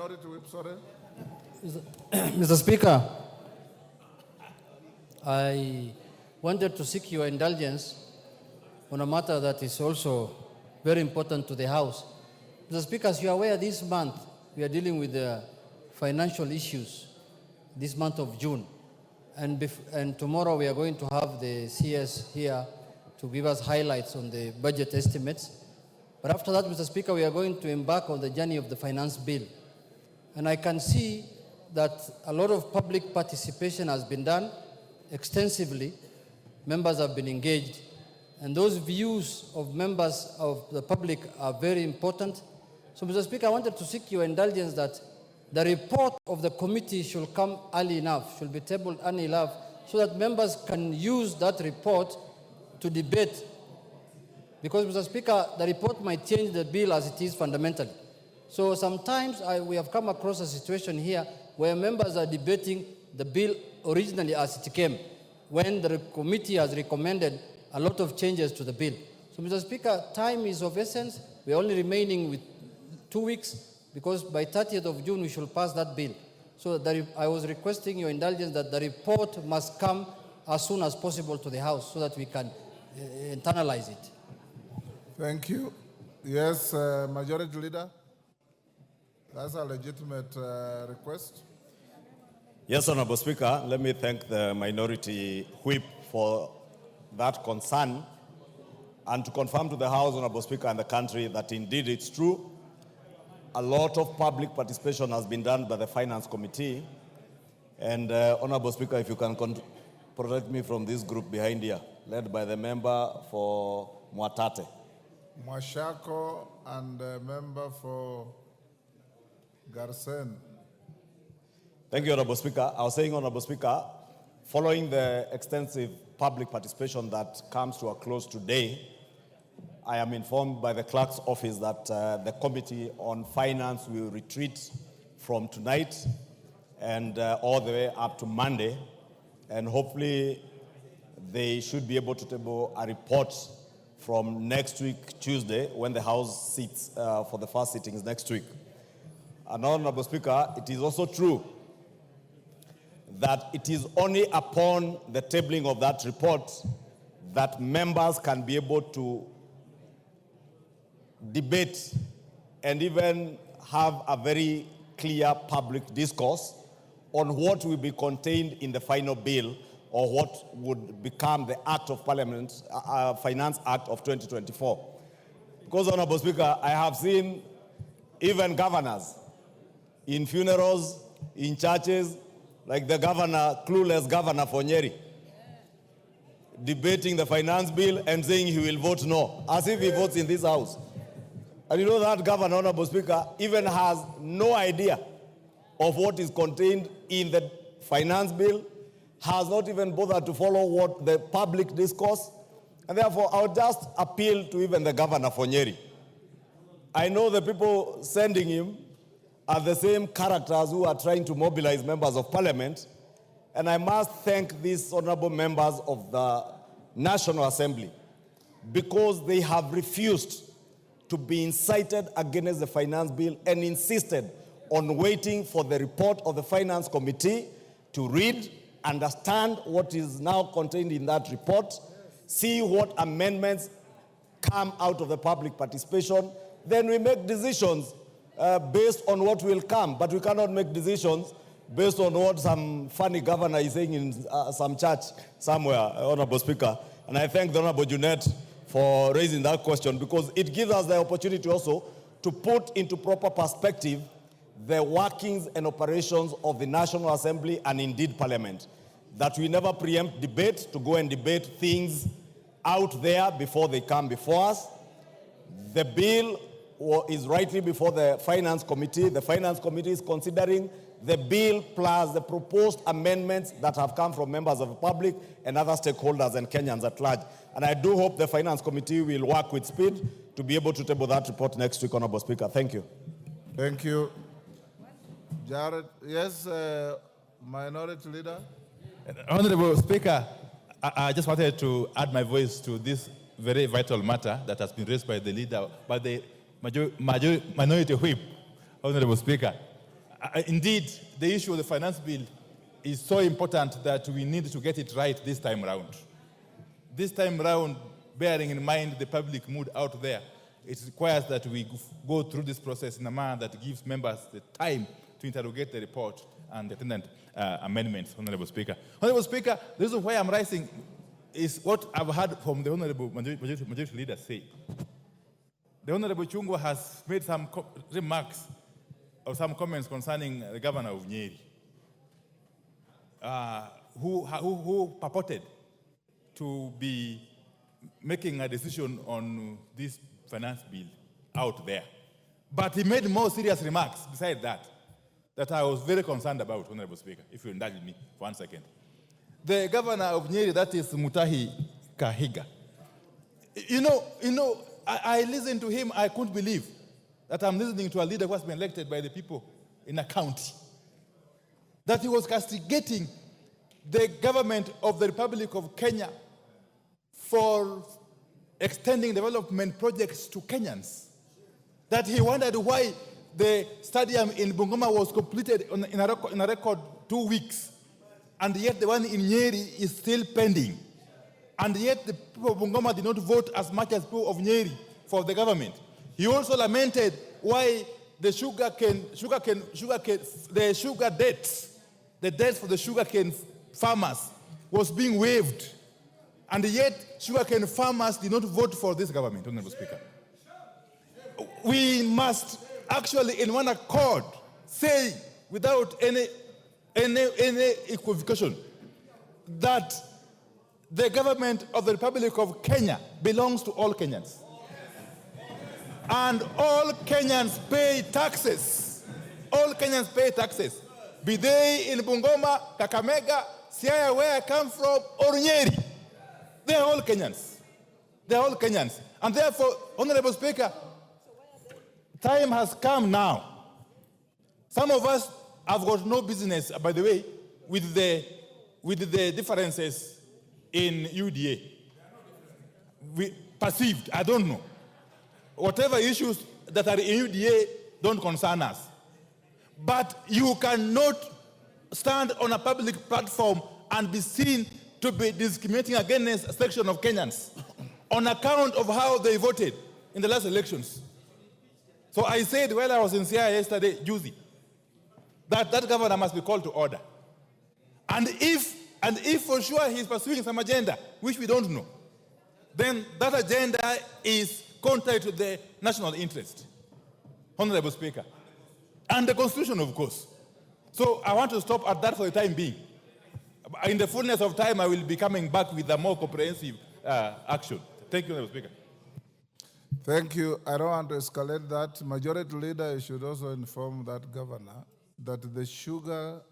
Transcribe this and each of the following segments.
Minority Whip, sorry. Mr. Speaker, I wanted to seek your indulgence on a matter that is also very important to the House. Mr. Speaker, as you are aware, this month we are dealing with the financial issues, this month of June. And tomorrow we are going to have the CS here to give us highlights on the budget estimates. But after that, Mr. Speaker, we are going to embark on the journey of the finance bill. And I can see that a lot of public participation has been done extensively. Members have been engaged. And those views of members of the public are very important. So, Mr. Speaker, I wanted to seek your indulgence that the report of the committee should come early enough, should be tabled early enough, so that members can use that report to debate. Because, Mr. Speaker, the report might change the bill as it is fundamentally. So sometimes we have come across a situation here where members are debating the bill originally as it came, when the committee has recommended a lot of changes to the bill. So, Mr. Speaker, time is of essence. We are only remaining with 2 weeks, because by 30th of June we should pass that bill. So I was requesting your indulgence that the report must come as soon as possible to the House so that we can internalize it. Thank you. Yes, Majority Leader. That's a legitimate request. Yes, Honorable Speaker, let me thank the Minority Whip for that concern and to confirm to the House, Honorable Speaker, and the country that indeed it's true. A lot of public participation has been done by the Finance Committee. And Honorable Speaker, if you can protect me from this group behind here, led by the member for Mwatate. Mwashako and the member for Garsen. Thank you, Honorable Speaker. I was saying, Honorable Speaker, following the extensive public participation that comes to a close today, I am informed by the clerk's office that the Committee on Finance will retreat from tonight and all the way up to Monday, and hopefully they should be able to table a report from next week, Tuesday, when the House sits for the first sittings next week. And Honorable Speaker, it is also true that it is only upon the tabling of that report that members can be able to debate and even have a very clear public discourse on what will be contained in the final bill or what would become the Act of Parliament, Finance Act of 2024. Because, Honorable Speaker, I have seen even governors in funerals, in churches, like the governor, clueless governor for Nyeri, debating the finance bill and saying he will vote no, as if he votes in this house. And you know that governor, Honorable Speaker, even has no idea of what is contained in the finance bill, has not even bothered to follow what the public discourse. And therefore, I would just appeal to even the governor for Nyeri. I know the people sending him are the same characters who are trying to mobilize members of parliament. And I must thank these honorable members of the National Assembly because they have refused to be incited against the finance bill and insisted on waiting for the report of the Finance Committee to read, understand what is now contained in that report, see what amendments come out of the public participation, then we make decisions based on what will come. But we cannot make decisions based on what some funny governor is saying in some church somewhere, Honorable Speaker. And I thank the Honorable Junet for raising that question because it gives us the opportunity also to put into proper perspective the workings and operations of the National Assembly and indeed Parliament. That we never preempt debate to go and debate things out there before they come before us. The bill is rightly before the Finance Committee. The Finance Committee is considering the bill plus the proposed amendments that have come from members of the public and other stakeholders and Kenyans at large. And I do hope the Finance Committee will work with speed to be able to table that report next week, Honorable Speaker. Thank you. Thank you. Jared, yes, Minority Leader. Honorable Speaker, I just wanted to add my voice to this very vital matter that has been raised by the leader, by the Minority Whip, Honorable Speaker. indeed, the issue of the finance bill is so important that we need to get it right this time round. This time round, bearing in mind the public mood out there, it requires that we go through this process in a manner that gives members the time to interrogate the report and the attendant amendments, Honorable Speaker. Honorable Speaker, the reason why I'm rising is what I've heard from the Honorable Majority Leader say. The Honorable Chungwa has made some remarks or some comments concerning the Governor of Nyeri, who purported to be making a decision on this finance bill out there. But he made more serious remarks besides that I was very concerned about, Honorable Speaker, if you indulge me for 1 second. The Governor of Nyeri, that is Mutahi Kahiga. I listened to him, I couldn't believe that I'm listening to a leader who has been elected by the people in a county. That he was castigating the government of the Republic of Kenya for extending development projects to Kenyans. That he wondered why the stadium in Bungoma was completed in a record 2 weeks, and yet the one in Nyeri is still pending. And yet the people of Bungoma did not vote as much as people of Nyeri for the government. He also lamented why the debts for the sugarcane farmers was being waived. And yet sugarcane farmers did not vote for this government, Honorable Speaker. We must actually in one accord say without any equivocation that the government of the Republic of Kenya belongs to all Kenyans. And all Kenyans pay taxes. All Kenyans pay taxes. Be they in Bungoma, Kakamega, Siaya, where I come from, or Nyeri. They are all Kenyans. They are all Kenyans. And therefore, Honorable Speaker, time has come now. Some of us have got no business, by the way, with the differences in UDA. We perceived, I don't know. Whatever issues that are in UDA don't concern us. But you cannot stand on a public platform and be seen to be discriminating against a section of Kenyans on account of how they voted in the last elections. So I said while I was in CIA yesterday, Juzi, that governor must be called to order. And if for sure he's pursuing some agenda, which we don't know, then that agenda is contrary to the national interest, Honorable Speaker, and the Constitution, of course. So I want to stop at that for the time being. In the fullness of time, I will be coming back with a more comprehensive action. Thank you, Honorable Speaker. Thank you. I don't want to escalate that. Majority Leader should also inform that governor that the sugar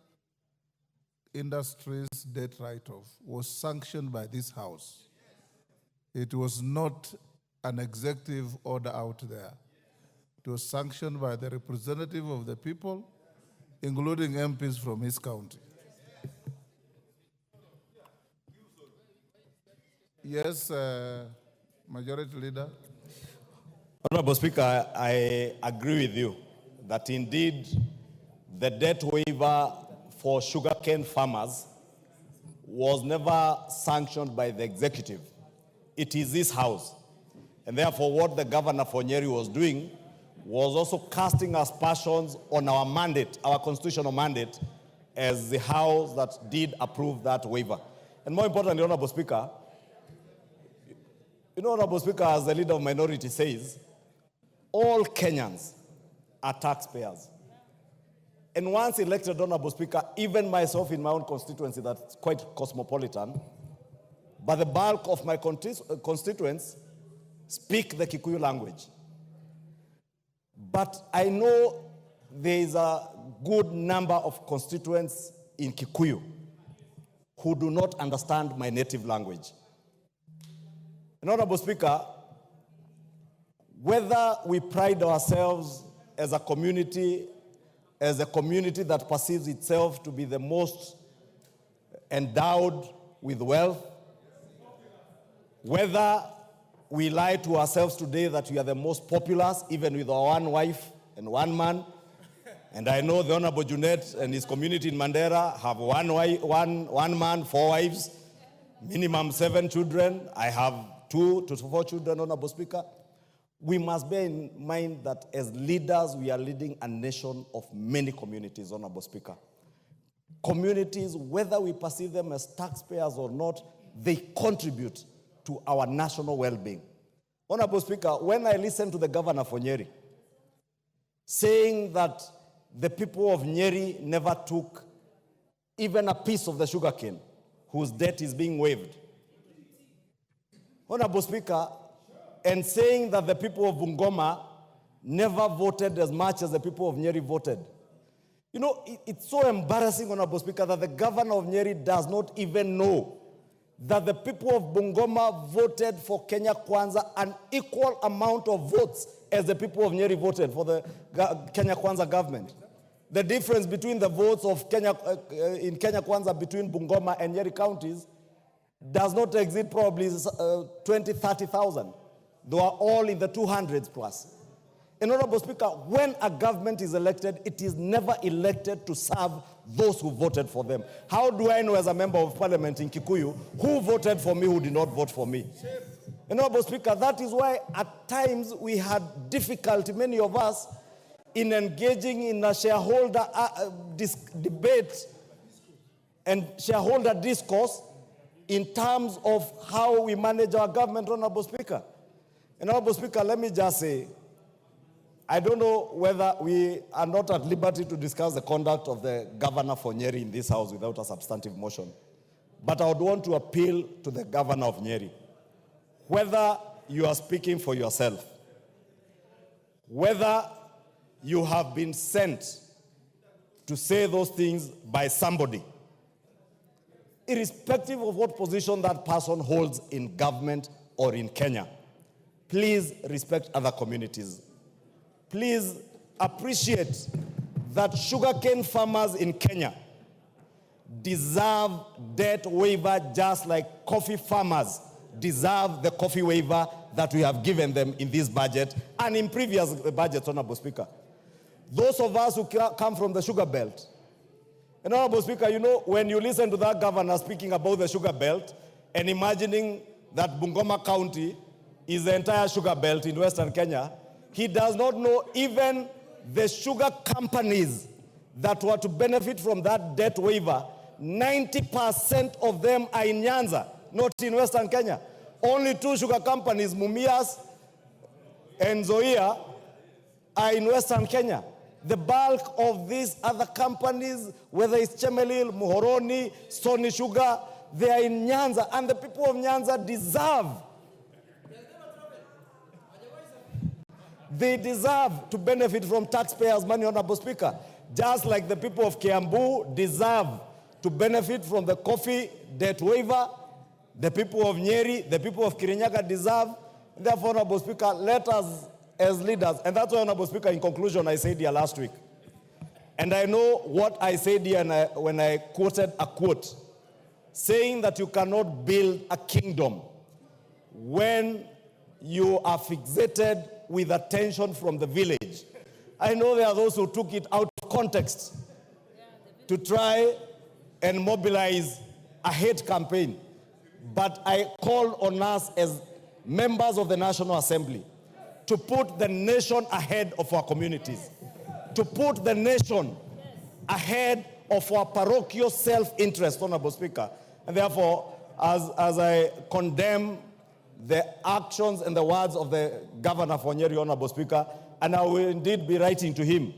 industry's debt write-off was sanctioned by this House. It was not an executive order out there. It was sanctioned by the representative of the people, including MPs from his county. Yes, Majority Leader. Honorable Speaker, I agree with you that indeed the debt waiver for sugarcane farmers was never sanctioned by the executive. It is this House. And therefore what the governor for Nyeri was doing was also casting aspersions on our mandate, our constitutional mandate, as the House that did approve that waiver. And more importantly, Honorable Speaker, Honorable Speaker, as the leader of minority says, all Kenyans are taxpayers. And once elected, Honorable Speaker, even myself in my own constituency that's quite cosmopolitan, but the bulk of my constituents speak the Kikuyu language. But I know there is a good number of constituents in Kikuyu who do not understand my native language. And Honorable Speaker, whether we pride ourselves as a community that perceives itself to be the most endowed with wealth, whether we lie to ourselves today that we are the most populous, even with our one wife and one man, And I know the Honorable Junet and his community in Mandera have one man, 4 wives, minimum 7 children. I have 2 to 4 children, Honorable Speaker. We must bear in mind that as leaders, we are leading a nation of many communities, Honorable Speaker. Communities, whether we perceive them as taxpayers or not, they contribute to our national well-being. Honorable Speaker, when I listened to the governor for Nyeri saying that the people of Nyeri never took even a piece of the sugarcane whose debt is being waived, Honorable Speaker, and saying that the people of Bungoma never voted as much as the people of Nyeri voted. You know, it's so embarrassing, Honorable Speaker, that the governor of Nyeri does not even know that the people of Bungoma voted for Kenya Kwanza an equal amount of votes as the people of Nyeri voted for the Kenya Kwanza government. The difference between the votes of in Kenya Kwanza between Bungoma and Nyeri counties does not exceed probably 20, 30,000. They are all in the 200s plus. And Honorable Speaker, when a government is elected, it is never elected to serve those who voted for them. How do I know as a member of parliament in Kikuyu who voted for me, who did not vote for me? And Honorable Speaker, that is why at times we had difficulty, many of us, in engaging in a shareholder debate and shareholder discourse in terms of how we manage our government, Honorable Speaker. And Honorable Speaker, let me just say, I don't know whether we are not at liberty to discuss the conduct of the governor for Nyeri in this house without a substantive motion. But I would want to appeal to the governor of Nyeri, whether you are speaking for yourself, whether you have been sent to say those things by somebody, irrespective of what position that person holds in government or in Kenya, please respect other communities. Please appreciate that sugarcane farmers in Kenya deserve debt waiver just like coffee farmers deserve the coffee waiver that we have given them in this budget and in previous budgets, Honorable Speaker. Those of us who come from the sugar belt, and Honorable Speaker, you know, when you listen to that governor speaking about the sugar belt and imagining that Bungoma County is the entire sugar belt in Western Kenya, he does not know even the sugar companies that were to benefit from that debt waiver. 90% of them are in Nyanza, not in Western Kenya. Only 2 sugar companies, Mumias and Zoia, are in Western Kenya. The bulk of these other companies, whether it's Chemelil, Muhoroni, Stony Sugar, they are in Nyanza, and the people of Nyanza deserve. They deserve to benefit from taxpayers' money, Honorable Speaker, just like the people of Kiambu deserve to benefit from the coffee debt waiver. The people of Nyeri, the people of Kirinyaga deserve. Therefore, Honorable Speaker, let us as leaders, and that's why, Honorable Speaker, in conclusion, I said here last week, and I know what I said here when I quoted a quote, saying that you cannot build a kingdom when you are fixated with attention from the village. I know there are those who took it out of context to try and mobilize a hate campaign. But I call on us as members of the National Assembly to put the nation ahead of our communities, to put the nation ahead of our parochial self-interest, Honorable Speaker. And therefore, as I condemn the actions and the words of the governor for Nyeri, Honorable Speaker, and I will indeed be writing to him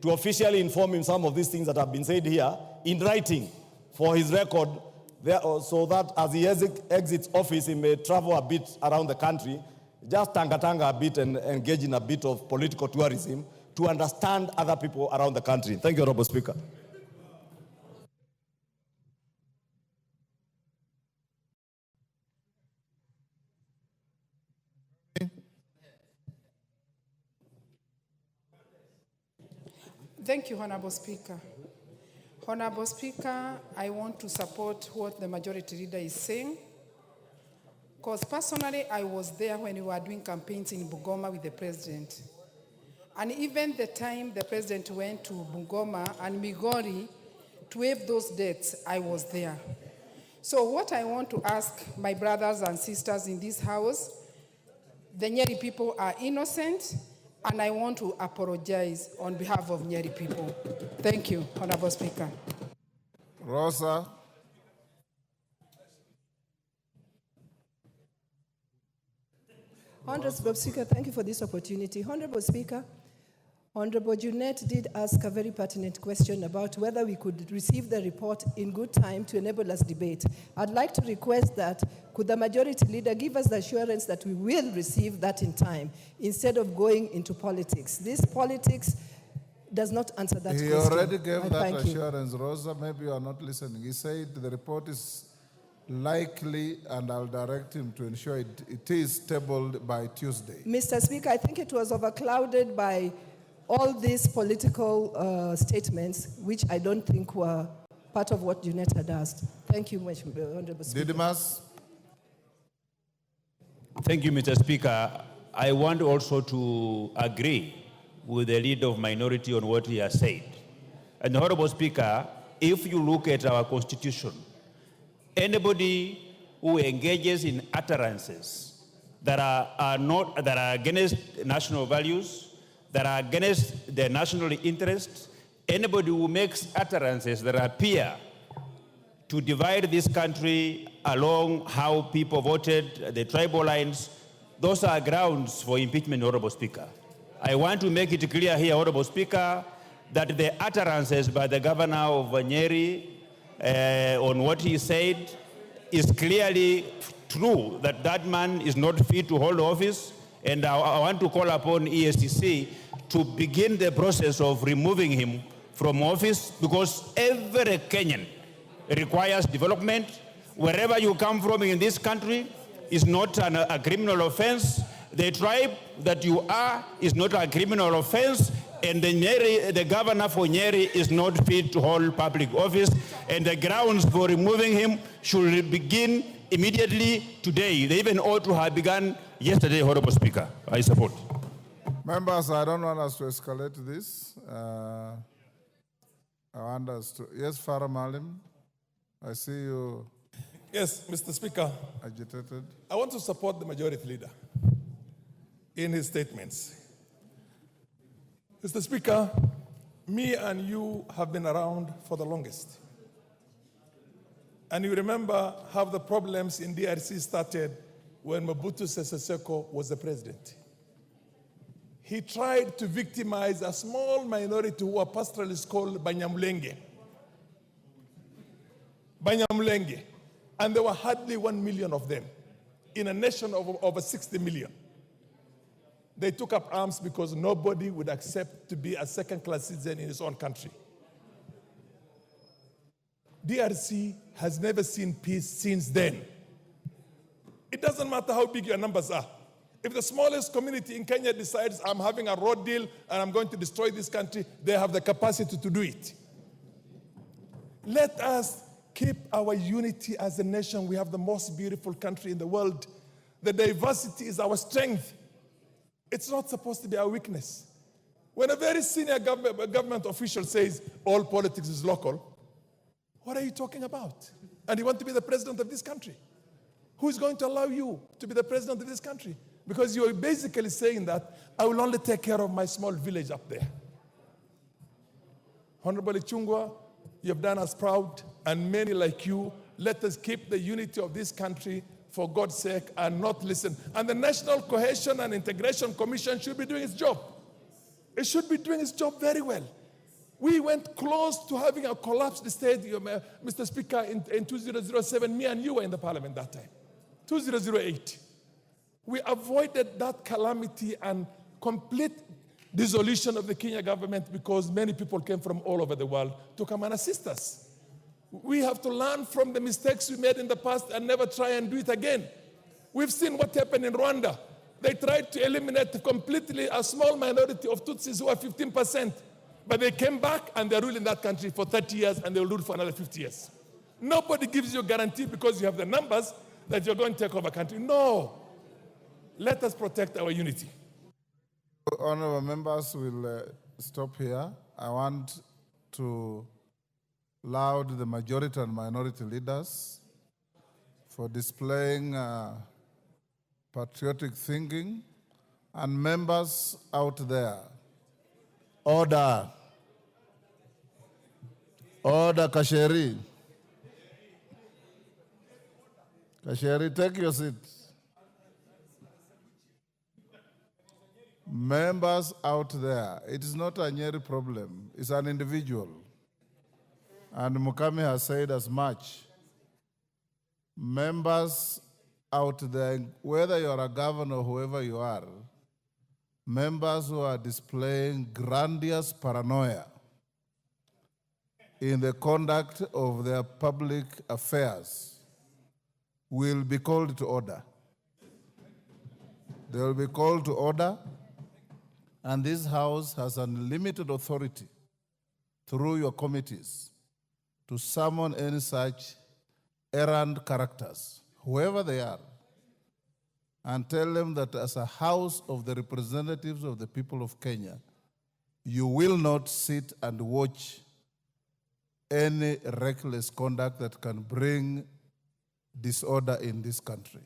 to officially inform him some of these things that have been said here in writing for his record, there, so that as he exits office, he may travel a bit around the country, just tanga a bit and engage in a bit of political tourism to understand other people around the country. Thank you, Honorable Speaker. Thank you, Honorable Speaker. Honorable Speaker, I want to support what the majority leader is saying, because personally I was there when we were doing campaigns in Bungoma with the president. And even the time the president went to Bungoma and Migori to waive those debts, I was there. So what I want to ask my brothers and sisters in this house, the Nyeri people are innocent, and I want to apologize on behalf of Nyeri people. Thank you, Honorable Speaker. Rosa. Honorable Speaker, thank you for this opportunity. Honorable Speaker, Honorable Junet did ask a very pertinent question about whether we could receive the report in good time to enable us debate. I'd like to request that could the majority leader give us the assurance that we will receive that in time instead of going into politics. This politics does not answer that question. He already gave that Thank you. assurance, Rosa. Maybe you are not listening. He said the report is likely, and I'll direct him to ensure it is tabled by Tuesday. Mr. Speaker, I think it was overclouded by all these political statements, which I don't think were part of what Junet had asked. Thank you much, Honorable Speaker. Didymus. Thank you, Mr. Speaker. I want also to agree with the leader of minority on what he has said. And Honorable Speaker, if you look at our constitution, anybody who engages in utterances that are against national values, that are against the national interests, anybody who makes utterances that appear to divide this country along how people voted, the tribal lines, those are grounds for impeachment, Honorable Speaker. I want to make it clear here, Honorable Speaker, that the utterances by the governor of Nyeri on what he said is clearly true, that that man is not fit to hold office, and I want to call upon EACC to begin the process of removing him from office, because every Kenyan requires development. Wherever you come from in this country is not a criminal offense. The tribe that you are is not a criminal offense, and the governor for Nyeri is not fit to hold public office, and the grounds for removing him should begin immediately today. They even ought to have begun yesterday, Honorable Speaker. I support. Members, I don't want us to escalate this. I want us to... Yes, Farah Malim, I see you... Yes, Mr. Speaker. Agitated. I want to support the majority leader in his statements. Mr. Speaker, me and you have been around for the longest. And you remember how the problems in DRC started when Mobutu Sese Seko was the president. He tried to victimize a small minority who are pastoralists called Banyamulenge. Banyamulenge. And there were hardly 1 million of them in a nation of over 60 million. They took up arms because nobody would accept to be a second-class citizen in his own country. DRC has never seen peace since then. It doesn't matter how big your numbers are. If the smallest community in Kenya decides, I'm having a road deal and I'm going to destroy this country, they have the capacity to do it. Let us keep our unity as a nation. We have the most beautiful country in the world. The diversity is our strength. It's not supposed to be our weakness. When a very senior government official says all politics is local, what are you talking about? And you want to be the president of this country? Who is going to allow you to be the president of this country? Because you're basically saying that I will only take care of my small village up there. Honorable Ichung'wah, you have done us proud, and many like you. Let us keep the unity of this country for God's sake and not listen. And the National Cohesion and Integration Commission should be doing its job. It should be doing its job very well. We went close to having a collapsed state, Mr. Speaker, in 2007. Me and you were in the parliament that time. 2008. We avoided that calamity and complete dissolution of the Kenya government because many people came from all over the world to come and assist us. We have to learn from the mistakes we made in the past and never try and do it again. We've seen what happened in Rwanda. They tried to eliminate completely a small minority of Tutsis who are 15%. But they came back and they're ruling that country for 30 years and they'll rule for another 50 years. Nobody gives you a guarantee because you have the numbers that you're going to take over a country. No. Let us protect our unity. Honorable members will stop here. I want to laud the majority and minority leaders for displaying patriotic thinking, and members out there. Order. Order, Kasheri. Kasheri, take your seat. Members out there, it is not a Nyeri problem, it's an individual. And Mukami has said as much. Members out there, whether you are a governor or whoever you are, members who are displaying grandiose paranoia in the conduct of their public affairs will be called to order. They will be called to order, and this House has unlimited authority through your committees to summon any such errant characters, whoever they are, and tell them that as a House of the representatives of the people of Kenya, you will not sit and watch any reckless conduct that can bring disorder in this country.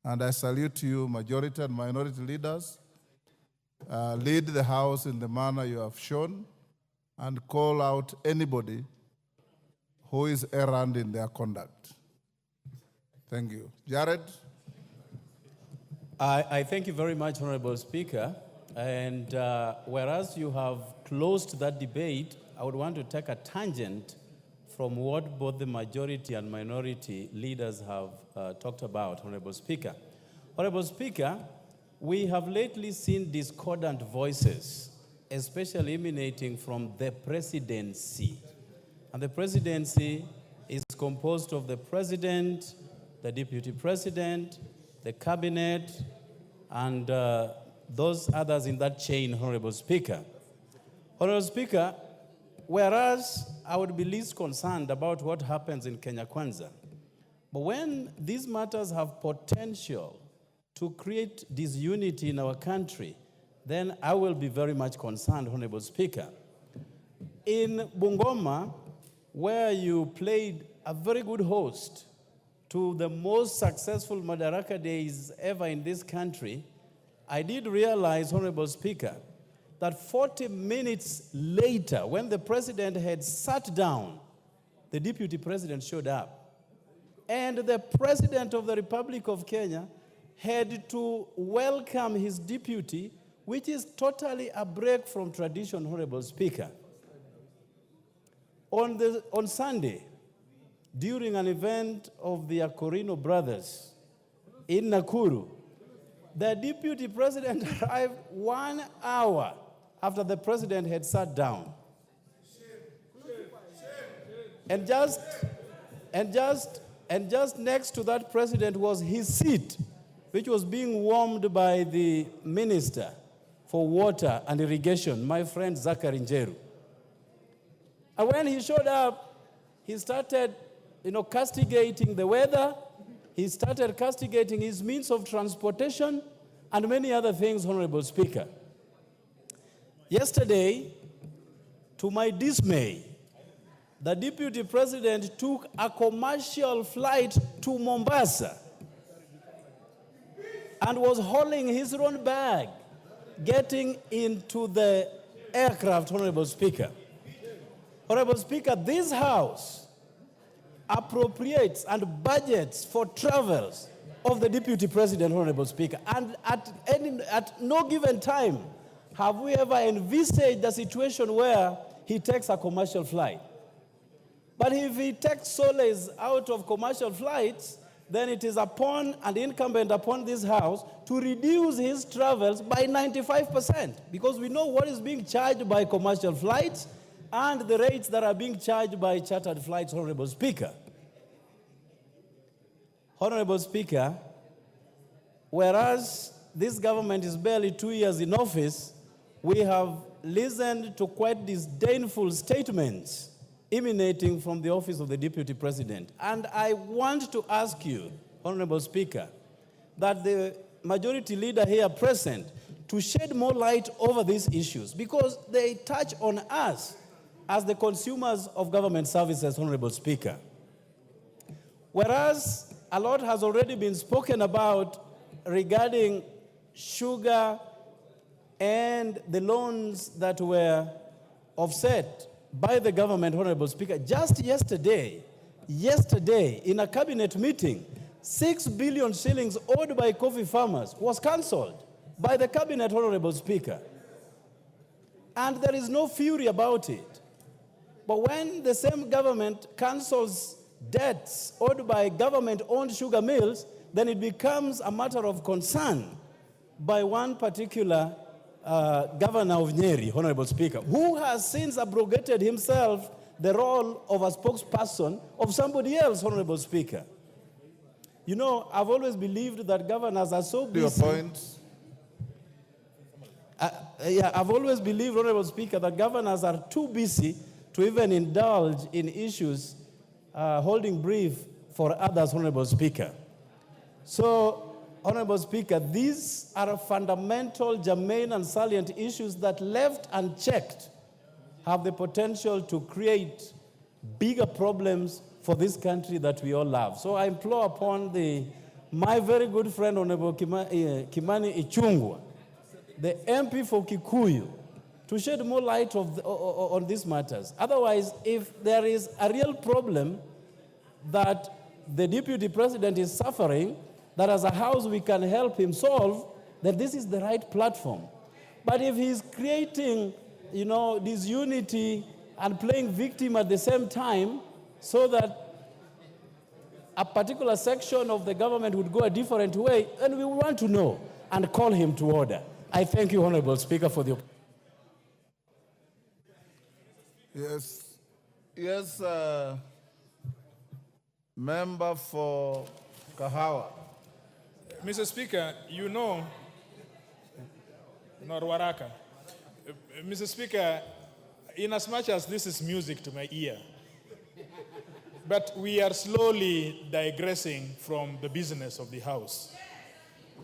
And I salute you, majority and minority leaders. Lead the House in the manner you have shown and call out anybody who is errant in their conduct. Thank you. Jared? I thank you very much, Honorable Speaker. And whereas you have closed that debate, I would want to take a tangent from what both the majority and minority leaders have talked about, Honorable Speaker. Honorable Speaker, we have lately seen discordant voices, especially emanating from the presidency. And the presidency is composed of the president, the deputy president, the cabinet, and those others in that chain, Honorable Speaker. Honorable Speaker, whereas I would be least concerned about what happens in Kenya Kwanza, but when these matters have potential to create disunity in our country, then I will be very much concerned, Honorable Speaker. In Bungoma, where you played a very good host to the most successful Madaraka days ever in this country, I did realize, Honorable Speaker, that 40 minutes later, when the president had sat down, the deputy president showed up. And the president of the Republic of Kenya had to welcome his deputy, which is totally a break from tradition, Honorable Speaker. On Sunday, during an event of the Akorino brothers in Nakuru, the deputy president arrived 1 hour after the president had sat down. And just next to that president was his seat, which was being warmed by the Minister for Water and Irrigation, my friend Zachary Njeru. And when he showed up, he started, castigating the weather. He started castigating his means of transportation and many other things, Honorable Speaker. Yesterday, to my dismay, the deputy president took a commercial flight to Mombasa and was hauling his own bag, getting into the aircraft, Honorable Speaker. Honorable Speaker, this House appropriates and budgets for travels of the deputy president, Honorable Speaker. And at no given time have we ever envisaged a situation where he takes a commercial flight. But if he takes solace out of commercial flights, then it is upon and incumbent upon this House to reduce his travels by 95%, because we know what is being charged by commercial flights and the rates that are being charged by chartered flights, Honorable Speaker. Honorable Speaker, whereas this government is barely 2 years in office, we have listened to quite disdainful statements emanating from the office of the Deputy President. And I want to ask you, Honorable Speaker, that the majority leader here present to shed more light over these issues because they touch on us as the consumers of government services, Honorable Speaker. Whereas a lot has already been spoken about regarding sugar and the loans that were offset by the government, Honorable Speaker, just yesterday, in a cabinet meeting, 6 billion shillings owed by coffee farmers was cancelled by the cabinet, Honorable Speaker. And there is no fury about it. But when the same government cancels debts owed by government-owned sugar mills, then it becomes a matter of concern by one particular governor of Nyeri, Honorable Speaker, who has since abrogated himself the role of a spokesperson of somebody else, Honorable Speaker. You know, I've always believed that governors are so busy. Your point. I've always believed, Honorable Speaker, that governors are too busy to even indulge in issues holding brief for others, Honorable Speaker. So, Honorable Speaker, these are fundamental, germane, and salient issues that, left unchecked, have the potential to create bigger problems for this country that we all love. So I implore upon my very good friend, Honorable Kimani Ichung'wah, the MP for Kikuyu, to shed more light on these matters. Otherwise, if there is a real problem that the Deputy President is suffering, that as a House we can help him solve, then this is the right platform. But if he's creating, disunity and playing victim at the same time, so that a particular section of the government would go a different way, then we want to know and call him to order. I thank you, Honorable Speaker, for the opportunity. Yes, member for Kahawa. Mr. Speaker, Norwaraka. Mr. Speaker, in as much as this is music to my ear, but we are slowly digressing from the business of the House.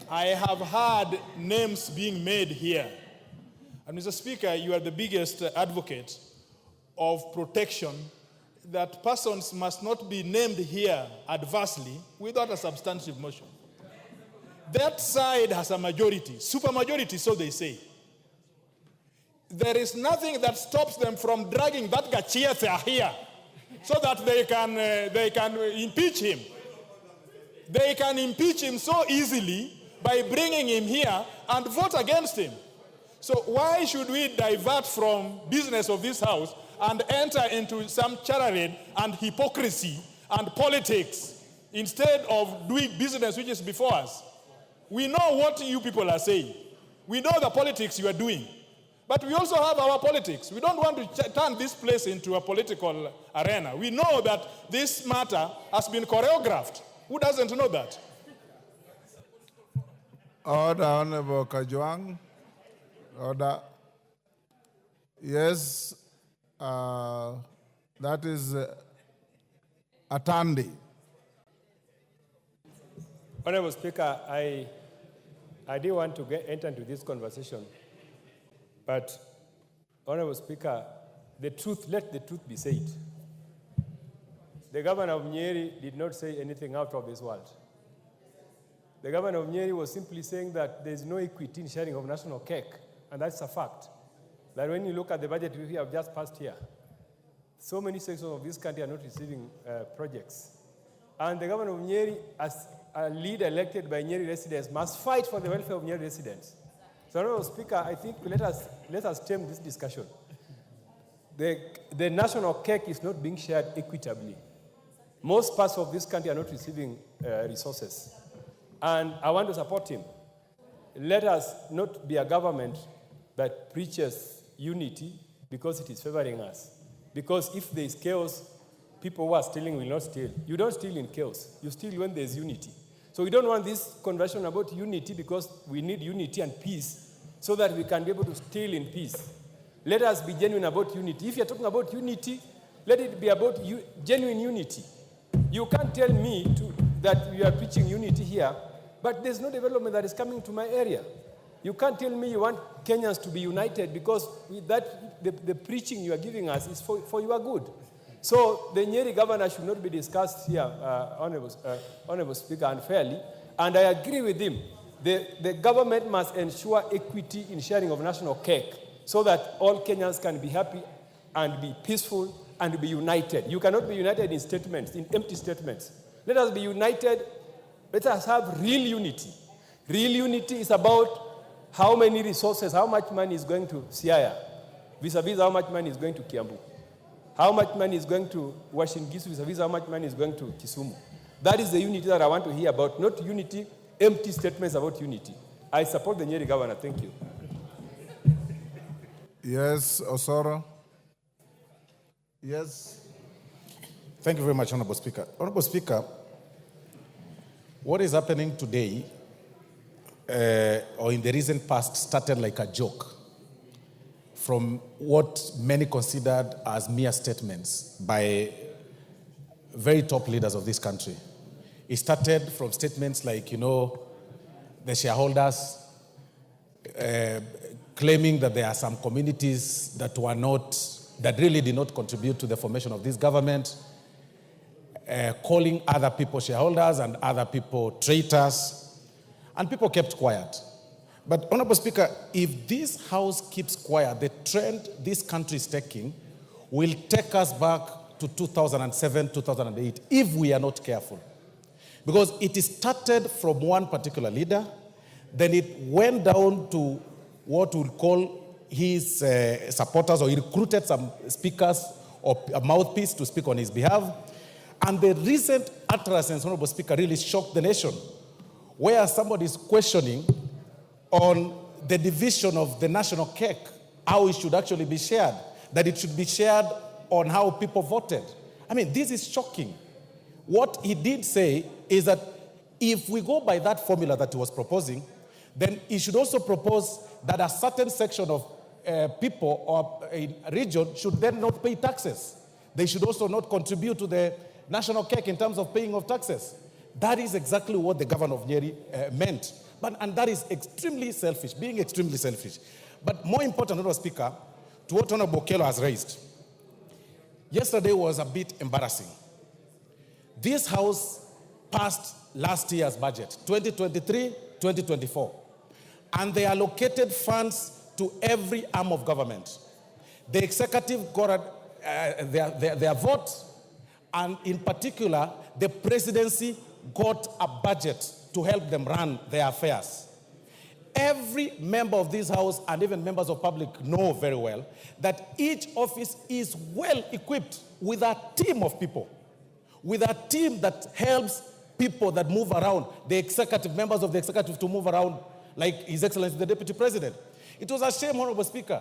I have heard names being made here. And Mr. Speaker, you are the biggest advocate of protection that persons must not be named here adversely without a substantive motion. That side has a majority, supermajority, so they say. There is nothing that stops them from dragging that Gachagua here so that they can impeach him. They can impeach him so easily by bringing him here and vote against him. So why should we divert from business of this House and enter into some charade and hypocrisy and politics instead of doing business which is before us? We know what you people are saying. We know the politics you are doing. But we also have our politics. We don't want to turn this place into a political arena. We know that this matter has been choreographed. Who doesn't know that? Order, Honorable Kajwang. Order. Yes, that is Atandi. Honorable Speaker, I didn't want to enter into this conversation, but Honorable Speaker, let the truth be said. The governor of Nyeri did not say anything out of this world. The governor of Nyeri was simply saying that there is no equity in sharing of national cake, and that's a fact. That when you look at the budget we have just passed here, so many sections of this country are not receiving projects. And the governor of Nyeri, as a leader elected by Nyeri residents, must fight for the welfare of Nyeri residents. So, Honorable Speaker, I think let us stem this discussion. The national cake is not being shared equitably. Most parts of this country are not receiving resources. And I want to support him. Let us not be a government that preaches unity because it is favoring us. Because if there is chaos, people who are stealing will not steal. You don't steal in chaos. You steal when there is unity. So we don't want this conversation about unity because we need unity and peace so that we can be able to steal in peace. Let us be genuine about unity. If you're talking about unity, let it be about genuine unity. You can't tell me that you are preaching unity here, but there's no development that is coming to my area. You can't tell me you want Kenyans to be united because with that, the preaching you are giving us is for your good. So the Nyeri governor should not be discussed here, Honorable Speaker, unfairly. And I agree with him. The government must ensure equity in sharing of national cake so that all Kenyans can be happy and be peaceful and be united. You cannot be united in statements, in empty statements. Let us be united. Let us have real unity. Real unity is about how many resources, how much money is going to Siaya, vis-a-vis how much money is going to Kiambu. How much money is going to Washington, vis-a-vis how much money is going to Kisumu. That is the unity that I want to hear about, not unity, empty statements about unity. I support the Nyeri governor. Thank you. Yes, Osoro. Yes. Thank you very much, Honorable Speaker. Honorable Speaker, what is happening today, or in the recent past, started like a joke from what many considered as mere statements by very top leaders of this country. It started from statements like, the shareholders claiming that there are some communities that really did not contribute to the formation of this government, calling other people shareholders and other people traitors, and people kept quiet. But, Honorable Speaker, if this House keeps quiet, the trend this country is taking will take us back to 2007, 2008, if we are not careful. Because it started from one particular leader, then it went down to what we'll call his supporters, or he recruited some speakers or a mouthpiece to speak on his behalf. And the recent utterances, Honorable Speaker, really shocked the nation, where somebody is questioning on the division of the national cake, how it should actually be shared, that it should be shared on how people voted. I mean, this is shocking. What he did say is that if we go by that formula that he was proposing, then he should also propose that a certain section of people or a region should then not pay taxes. They should also not contribute to the national cake in terms of paying of taxes. That is exactly what the governor of Nyeri meant. And that is extremely selfish, being extremely selfish. But more important, Honorable Speaker, to what Honorable Okello has raised, yesterday was a bit embarrassing. This House passed last year's budget, 2023-2024, and they allocated funds to every arm of government. The executive got their vote, and in particular, the presidency got a budget to help them run their affairs. Every member of this House and even members of public know very well that each office is well equipped with a team of people, with a team that helps people that move around, the executive, members of the executive to move around, like His Excellency the Deputy President. It was a shame, Honorable Speaker,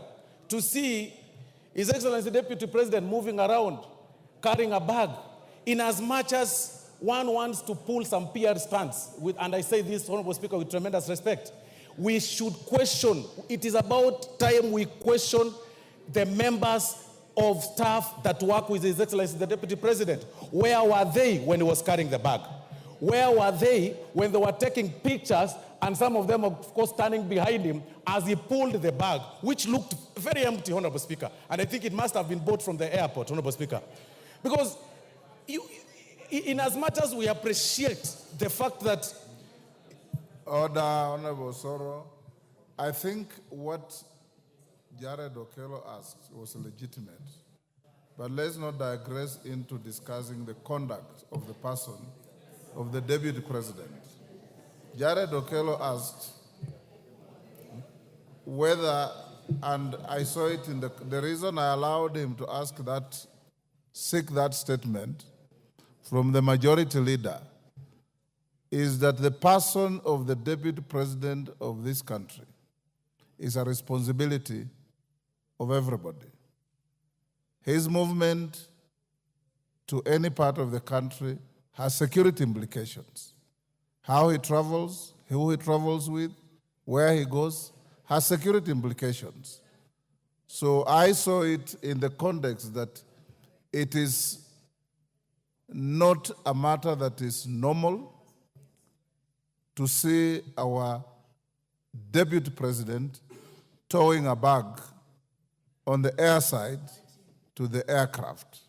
to see His Excellency the Deputy President moving around, carrying a bag, in as much as one wants to pull some PR stunts, and I say this, Honorable Speaker, with tremendous respect. We should question, it is about time we question the members of staff that work with His Excellency the Deputy President. Where were they when he was carrying the bag? Where were they when they were taking pictures, and some of them, of course, standing behind him as he pulled the bag, which looked very empty, Honorable Speaker. And I think it must have been bought from the airport, Honorable Speaker. Because in as much as we appreciate the fact that... Order, Honorable Soro. I think what Jared Okello asked was legitimate. But let's not digress into discussing the conduct of the person, of the Deputy President. Jared Okello asked whether, and I saw it in the reason I allowed him to seek that statement from the majority leader is that the person of the Deputy President of this country is a responsibility of everybody. His movement to any part of the country has security implications. How he travels, who he travels with, where he goes, has security implications. So I saw it in the context that it is not a matter that is normal to see our deputy president towing a bag on the air side to the aircraft,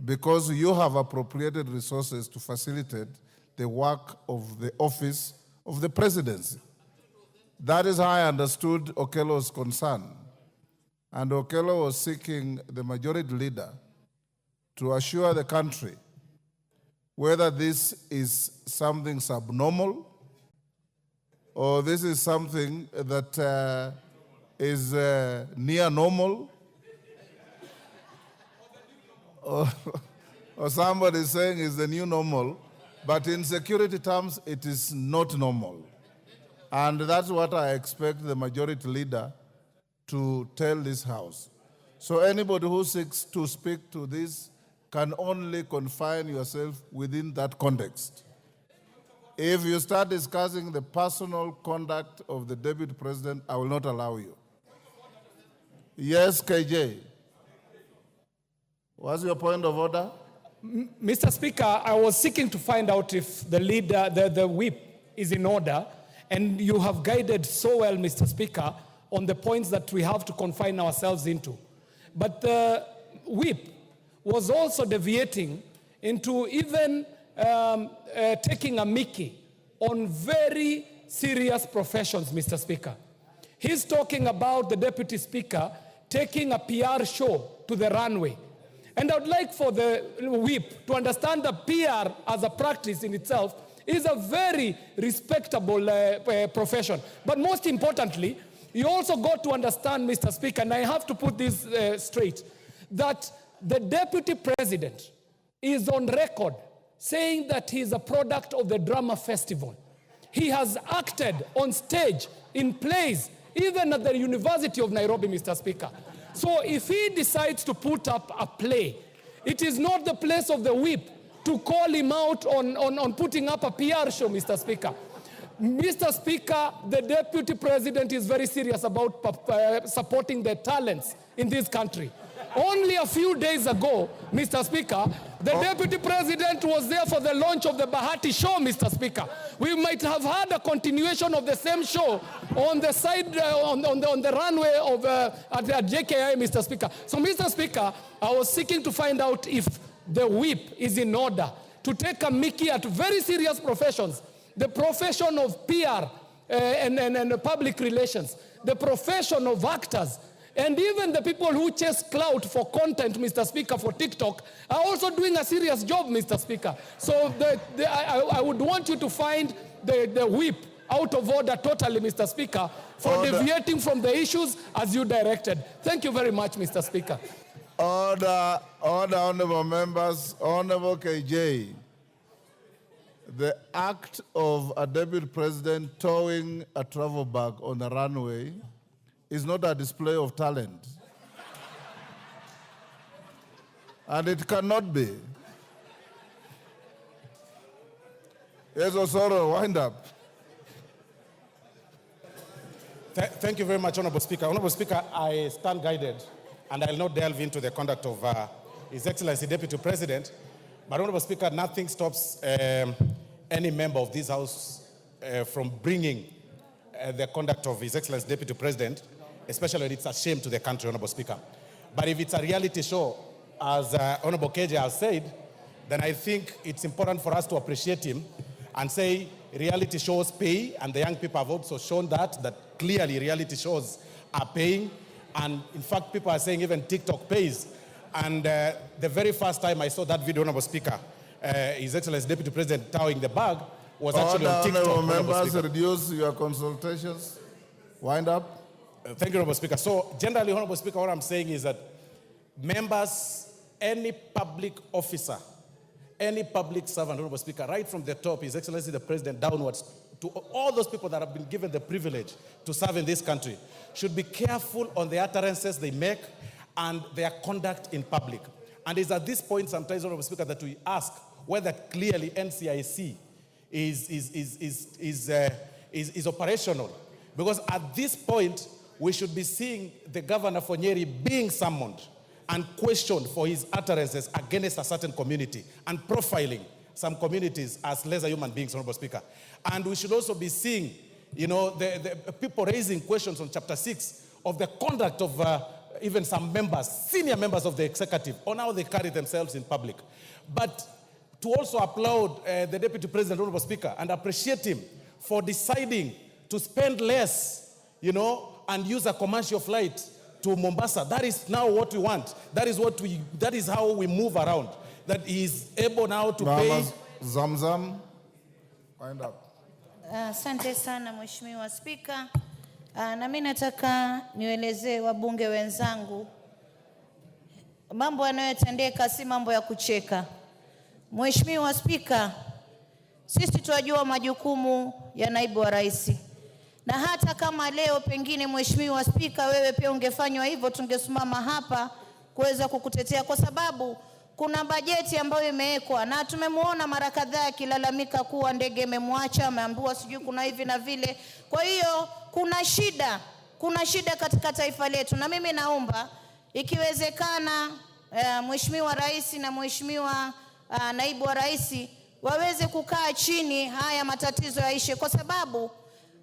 because you have appropriated resources to facilitate the work of the office of the presidency. That is how I understood Okello's concern. And Okello was seeking the majority leader to assure the country whether this is something subnormal or this is something that is near normal, or somebody is saying is the new normal, but in security terms, it is not normal. And that's what I expect the majority leader to tell this House. So anybody who seeks to speak to this can only confine yourself within that context. If you start discussing the personal conduct of the deputy president, I will not allow you. Yes, KJ. What's your point of order? Mr. Speaker, I was seeking to find out if the leader, the whip is in order, and you have guided so well, Mr. Speaker, on the points that we have to confine ourselves into. But the whip was also deviating into even taking a mickey on very serious professions, Mr. Speaker. He's talking about the Deputy Speaker taking a PR show to the runway. And I would like for the whip to understand that PR as a practice in itself is a very respectable profession. But most importantly, you also got to understand, Mr. Speaker, and I have to put this straight, that the Deputy President is on record saying that he is a product of the drama festival. He has acted on stage, in plays, even at the University of Nairobi, Mr. Speaker. So if he decides to put up a play, it is not the place of the whip to call him out on putting up a PR show, Mr. Speaker. Mr. Speaker, the Deputy President is very serious about supporting the talents in this country. Only a few days ago, Mr. Speaker, the Deputy President was there for the launch of the Bahati show, Mr. Speaker. We might have had a continuation of the same show on the side, on the runway of at JKI, Mr. Speaker. So, Mr. Speaker, I was seeking to find out if the whip is in order to take a mickey at very serious professions, the profession of PR and public relations, the profession of actors, and even the people who chase clout for content, Mr. Speaker, for TikTok, are also doing a serious job, Mr. Speaker. So I would want you to find the whip out of order totally, Mr. Speaker, for deviating from the issues as you directed. Thank you very much, Mr. Speaker. Order, honorable members, honorable KJ. The act of a deputy president towing a travel bag on a runway is not a display of talent. And it cannot be. Yes, Osoro, wind up. Thank you very much, Honorable Speaker. Honorable Speaker, I stand guided, and I'll not delve into the conduct of His Excellency Deputy President. But Honorable Speaker, nothing stops any member of this House from bringing the conduct of His Excellency Deputy President, especially when it's a shame to the country, Honorable Speaker. But if it's a reality show, as Honorable KJ has said, then I think it's important for us to appreciate him and say reality shows pay, and the young people have also shown that clearly reality shows are paying. And in fact, people are saying even TikTok pays. And the very first time I saw that video, Honorable Speaker, His Excellency Deputy President towing the bag was actually on TikTok. Honorable members, reduce your consultations. Wind up. Thank you, Honorable Speaker. So generally, Honorable Speaker, what I'm saying is that members, any public officer, any public servant, Honorable Speaker, right from the top, His Excellency the President, downwards, to all those people that have been given the privilege to serve in this country, should be careful on the utterances they make and their conduct in public. And it's at this point sometimes, Honorable Speaker, that we ask whether clearly NCIC is operational. Because at this point, we should be seeing the governor for Nyeri being summoned and questioned for his utterances against a certain community and profiling some communities as lesser human beings, Honorable Speaker. And we should also be seeing you know, the people raising questions on chapter 6 of the conduct of even some members, senior members of the executive, on how they carry themselves in public. But to also applaud the Deputy President, Honorable Speaker, and appreciate him for deciding to spend less, you know, and use a commercial flight to Mombasa. That is now what we want. That is how we move around. That he is able now to pay. Zamzam, wind up. Asante sana Mheshimiwa Spika. Na mimi nataka nielezee wabunge wenzangu mambo yanayotendeka si mambo ya kucheka. Mheshimiwa Spika, sisi tunajua majukumu ya naibu wa rais. Na hata kama leo pengine Mheshimiwa Spika wewe pia ungefanywa hivyo, tungesimama hapa kuweza kukutetea, kwa sababu kuna bajeti ambayo imewekwa na tumemuona mara kadhaa akilalamika kuwa ndege imemwacha, ameambiwa sijui kuna hivi na vile. Kwa hiyo kuna shida katika taifa letu, na mimi naomba ikiwezekana Mheshimiwa Rais na Mheshimiwa Naibu wa Rais waweze kukaa chini, haya matatizo yaishe, kwa sababu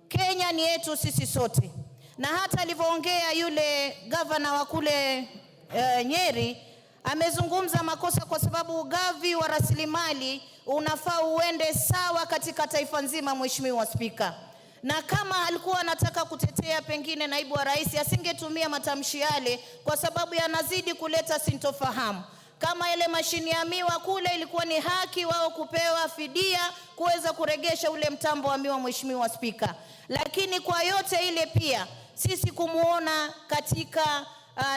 Kenya ni yetu sisi sote. Na hata alivyoongea yule governor wa kule Nyeri, amezungumza makosa, kwa sababu ugavi wa rasilimali unafaa uende sawa katika taifa nzima, Mheshimiwa Spika. Na kama alikuwa anataka kutetea pengine naibu wa rais, asingetumia matamshi yale, kwa sababu yanazidi kuleta sintofahamu. Kama ile mashini ya miwa kule ilikuwa ni haki wao kupewa fidia kuweza kuregesha ule mtambo wa miwa, Mheshimiwa Spika. Lakini kwa yote ile pia sisi kumuona katika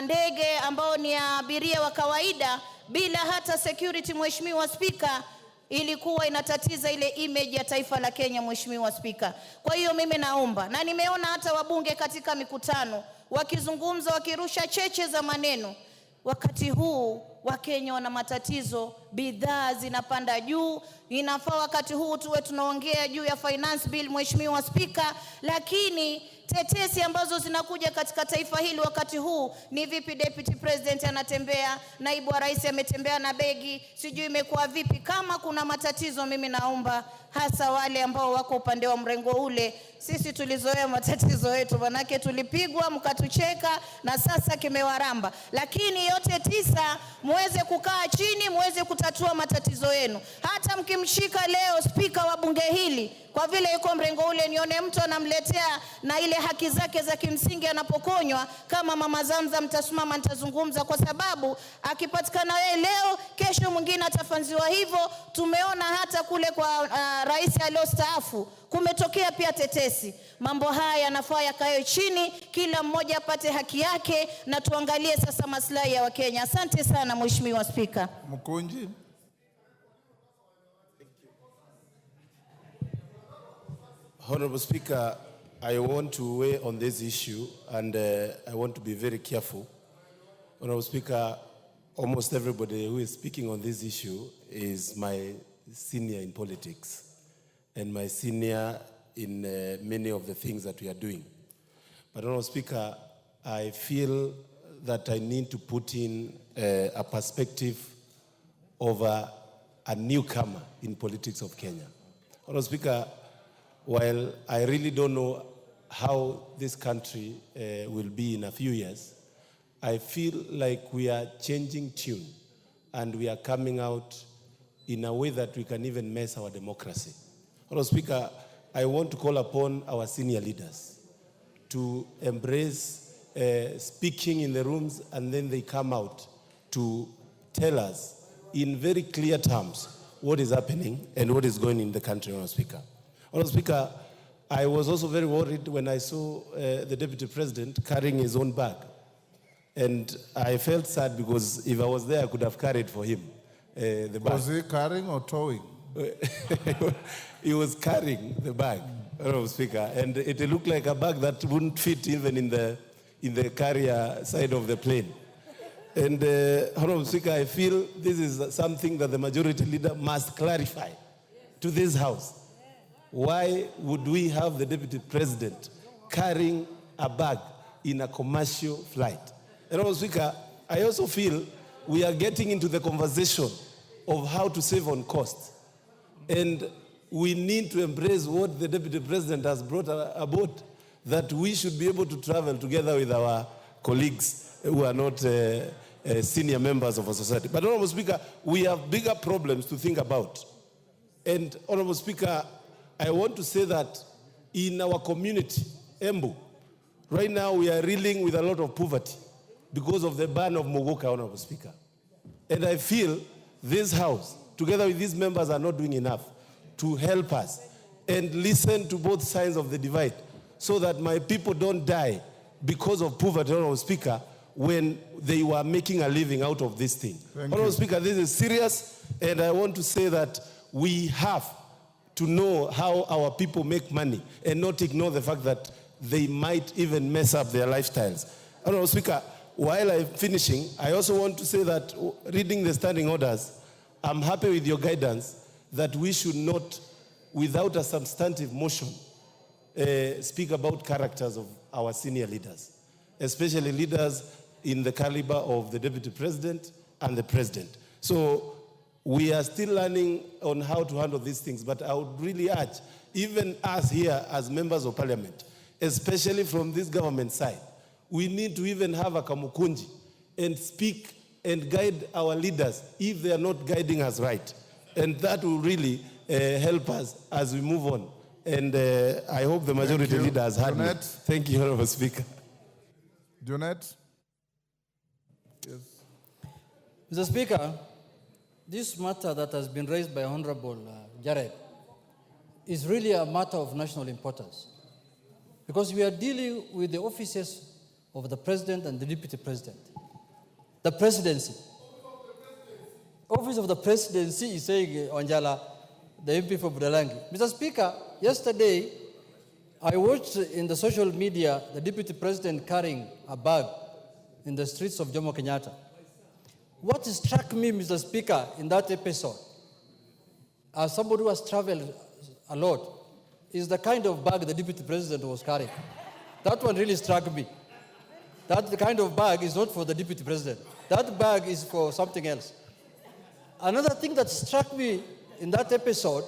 ndege ambao ni abiria wa kawaida bila hata security, Mheshimiwa Spika, ilikuwa inatatiza ile image ya taifa la Kenya, Mheshimiwa Spika. Kwa hiyo mimi naomba, na nimeona hata wabunge katika mikutano wakizungumza, wakirusha cheche za maneno. Wakati huu Wakenya wana matatizo, bidhaa zinapanda juu. Inafaa wakati huu tuwe tunaongea juu ya finance bill, Mheshimiwa Spika, lakini tetesi ambazo zinakuja katika taifa hili wakati huu ni vipi Deputy President anatembea, naibu wa rais ametembea na begi, sijui imekuwa vipi. Kama kuna matatizo, mimi naomba hasa wale ambao wako upande wa mrengo ule, sisi tulizoea matatizo yetu, manake tulipigwa mkatucheka na sasa kimewaramba. Lakini yote tisa, muweze kukaa chini, muweze kutatua matatizo yenu. Hata mkimshika leo spika wa bunge hili, kwa vile yuko mrengo ule, nione mtu anamletea na ile haki zake za kimsingi anapokonywa, kama Mama Zamzam, mtasimama nitazungumza, kwa sababu akipatikana yeye leo, kesho mwingine atafanziwa hivyo. Tumeona hata kule kwa rais aliyostaafu kumetokea pia tetesi. Mambo haya yanafaa yakae chini, kila mmoja apate haki yake, na tuangalie sasa maslahi ya Wakenya. Asante sana Mheshimiwa Spika. Mkunji. Honorable Speaker, I want to weigh on this issue, and I want to be very careful. Honorable Speaker, almost everybody who is speaking on this issue is my senior in politics and my senior in many of the things that we are doing. But Honorable Speaker, I feel that I need to put in a perspective of a newcomer in politics of Kenya. Honorable Speaker, while I really don't know how this country will be in a few years, I feel like we are changing tune and we are coming out in a way that we can even mess our democracy. Honorable Speaker, I want to call upon our senior leaders to embrace speaking in the rooms, and then they come out to tell us in very clear terms what is happening and what is going in the country, Honorable Speaker. Honorable Speaker, I was also very worried when I saw the Deputy President carrying his own bag. And I felt sad because if I was there, I could have carried for him the bag. Was he carrying or towing? He was carrying the bag, Honorable Speaker, and it looked like a bag that wouldn't fit even in the carrier side of the plane. And Honorable Speaker, I feel this is something that the majority leader must clarify to this House. Why would we have the Deputy President carrying a bag in a commercial flight? And Honorable Speaker, I also feel we are getting into the conversation of how to save on costs. And we need to embrace what the Deputy President has brought about, that we should be able to travel together with our colleagues who are not senior members of our society. But Honorable Speaker, we have bigger problems to think about. And Honorable Speaker, I want to say that in our community, Embu, right now we are reeling with a lot of poverty because of the ban of Mogoka, Honorable Speaker. And I feel this House, together with these members, are not doing enough to help us and listen to both sides of the divide so that my people don't die because of poverty, Honorable Speaker, when they were making a living out of this thing. Honorable Speaker, this is serious, and I want to say that we have to know how our people make money and not ignore the fact that they might even mess up their lifestyles. Honorable Speaker, while I'm finishing, I also want to say that reading the standing orders, I'm happy with your guidance that we should not, without a substantive motion, speak about characters of our senior leaders, especially leaders in the caliber of the Deputy President and the President. So we are still learning on how to handle these things, but I would really urge, even us here as members of Parliament, especially from this government side, we need to even have a kamukunji and speak and guide our leaders if they are not guiding us right. And that will really help us as we move on. And I hope the majority leader has heard me. Thank you, Honorable Speaker. Jonette? Yes. Mr. Speaker, this matter that has been raised by Honorable Jared is really a matter of national importance, because we are dealing with the offices of the President and the Deputy President. The presidency. Office of the Presidency is saying, Onjala, the MP for Budalangi. Mr. Speaker, yesterday, I watched in the social media the Deputy President carrying a bag in the streets of Jomo Kenyatta. What struck me, Mr. Speaker, in that episode, as somebody who has traveled a lot, is the kind of bag the Deputy President was carrying. That one really struck me. That kind of bag is not for the Deputy President. That bag is for something else. Another thing that struck me in that episode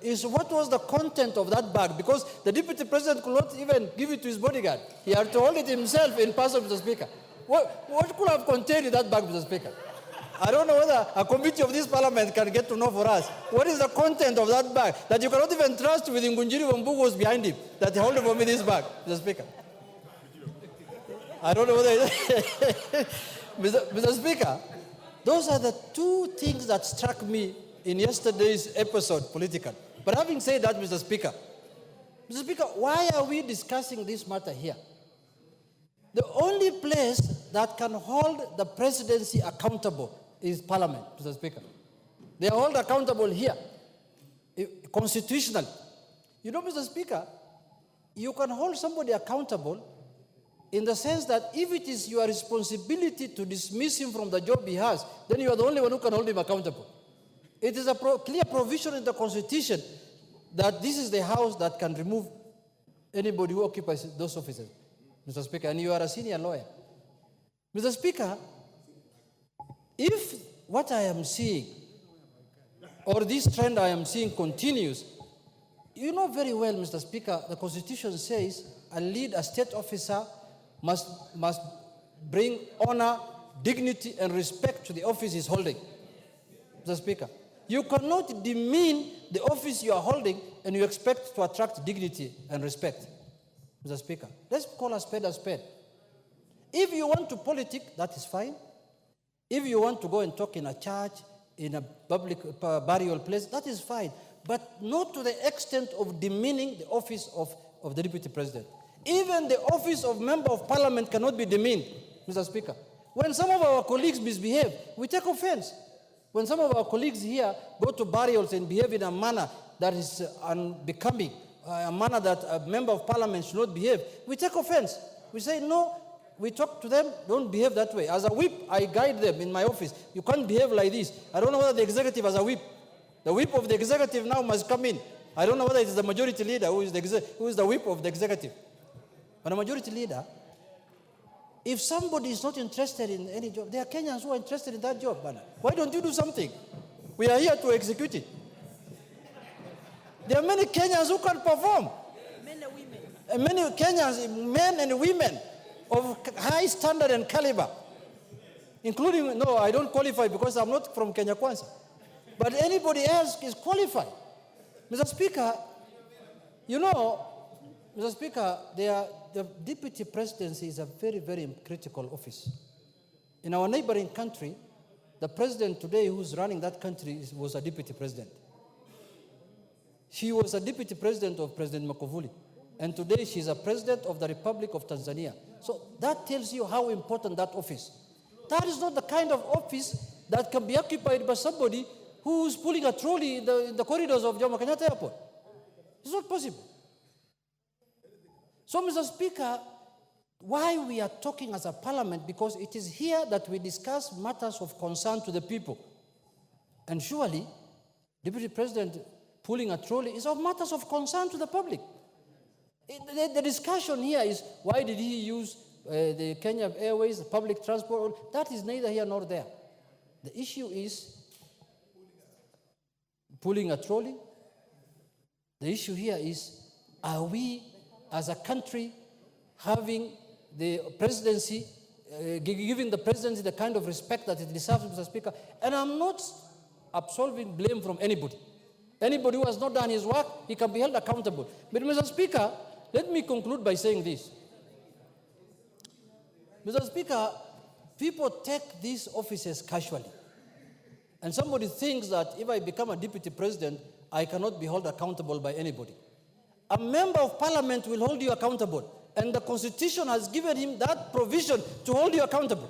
is what was the content of that bag, because the Deputy President could not even give it to his bodyguard. He had to hold it himself in person, Mr. Speaker. What could have contained in that bag, Mr. Speaker? I don't know whether a committee of this Parliament can get to know for us. What is the content of that bag that you cannot even trust with Ngunjiri Wambugu was behind him, that he held for me this bag, Mr. Speaker? I don't know whether Mr. Speaker, those are the two things that struck me in yesterday's episode, political. But having said that, Mr. Speaker, why are we discussing this matter here? The only place that can hold the presidency accountable is Parliament, Mr. Speaker. They are held accountable here, constitutionally. You know, Mr. Speaker, you can hold somebody accountable in the sense that if it is your responsibility to dismiss him from the job he has, then you are the only one who can hold him accountable. It is a clear provision in the Constitution that this is the House that can remove anybody who occupies those offices, Mr. Speaker, and you are a senior lawyer. Mr. Speaker, if what I am seeing, or this trend I am seeing continues, you know very well, Mr. Speaker, the Constitution says a state officer must bring honor, dignity, and respect to the office he's holding. Mr. Speaker, you cannot demean the office you are holding and you expect to attract dignity and respect. Mr. Speaker, let's call a spade a spade. If you want to politic, that is fine. If you want to go and talk in a church, in a public burial place, that is fine. But not to the extent of demeaning the office of the Deputy President. Even the office of Member of Parliament cannot be demeaned, Mr. Speaker. When some of our colleagues misbehave, we take offense. When some of our colleagues here go to burials and behave in a manner that is unbecoming, a manner that a Member of Parliament should not behave, we take offense. We say, no, we talk to them, don't behave that way. As a whip, I guide them in my office. You can't behave like this. I don't know whether the executive has a whip. The whip of the executive now must come in. I don't know whether it is the majority leader who is the whip of the executive. But a majority leader, if somebody is not interested in any job, there are Kenyans who are interested in that job. Why don't you do something? We are here to execute it. There are many Kenyans who can perform. Men and women. Many Kenyans, men and women of high standard and caliber, including, no, I don't qualify because I'm not from Kenya Kwanza. But anybody else is qualified. Mr. Speaker, you know, Mr. Speaker, the deputy presidency is a very, very critical office. In our neighboring country, the president today who's running that country was a deputy president. She was a deputy president of President Magufuli. And today she's a president of the Republic of Tanzania. So that tells you how important that office. That is not the kind of office that can be occupied by somebody who's pulling a trolley in the corridors of Jomo Kenyatta Airport. It's not possible. So, Mr. Speaker, why we are talking as a parliament, because it is here that we discuss matters of concern to the people. And surely, Deputy President pulling a trolley is of matters of concern to the public. The discussion here is, why did he use the Kenya Airways, public transport? That is neither here nor there. The issue is pulling a trolley. The issue here is, are we as a country having the presidency, giving the presidency the kind of respect that it deserves, Mr. Speaker? And I'm not absolving blame from anybody. Anybody who has not done his work, he can be held accountable. But, Mr. Speaker, let me conclude by saying this. Mr. Speaker, people take these offices casually. And somebody thinks that if I become a deputy president, I cannot be held accountable by anybody. A member of parliament will hold you accountable. And the Constitution has given him that provision to hold you accountable.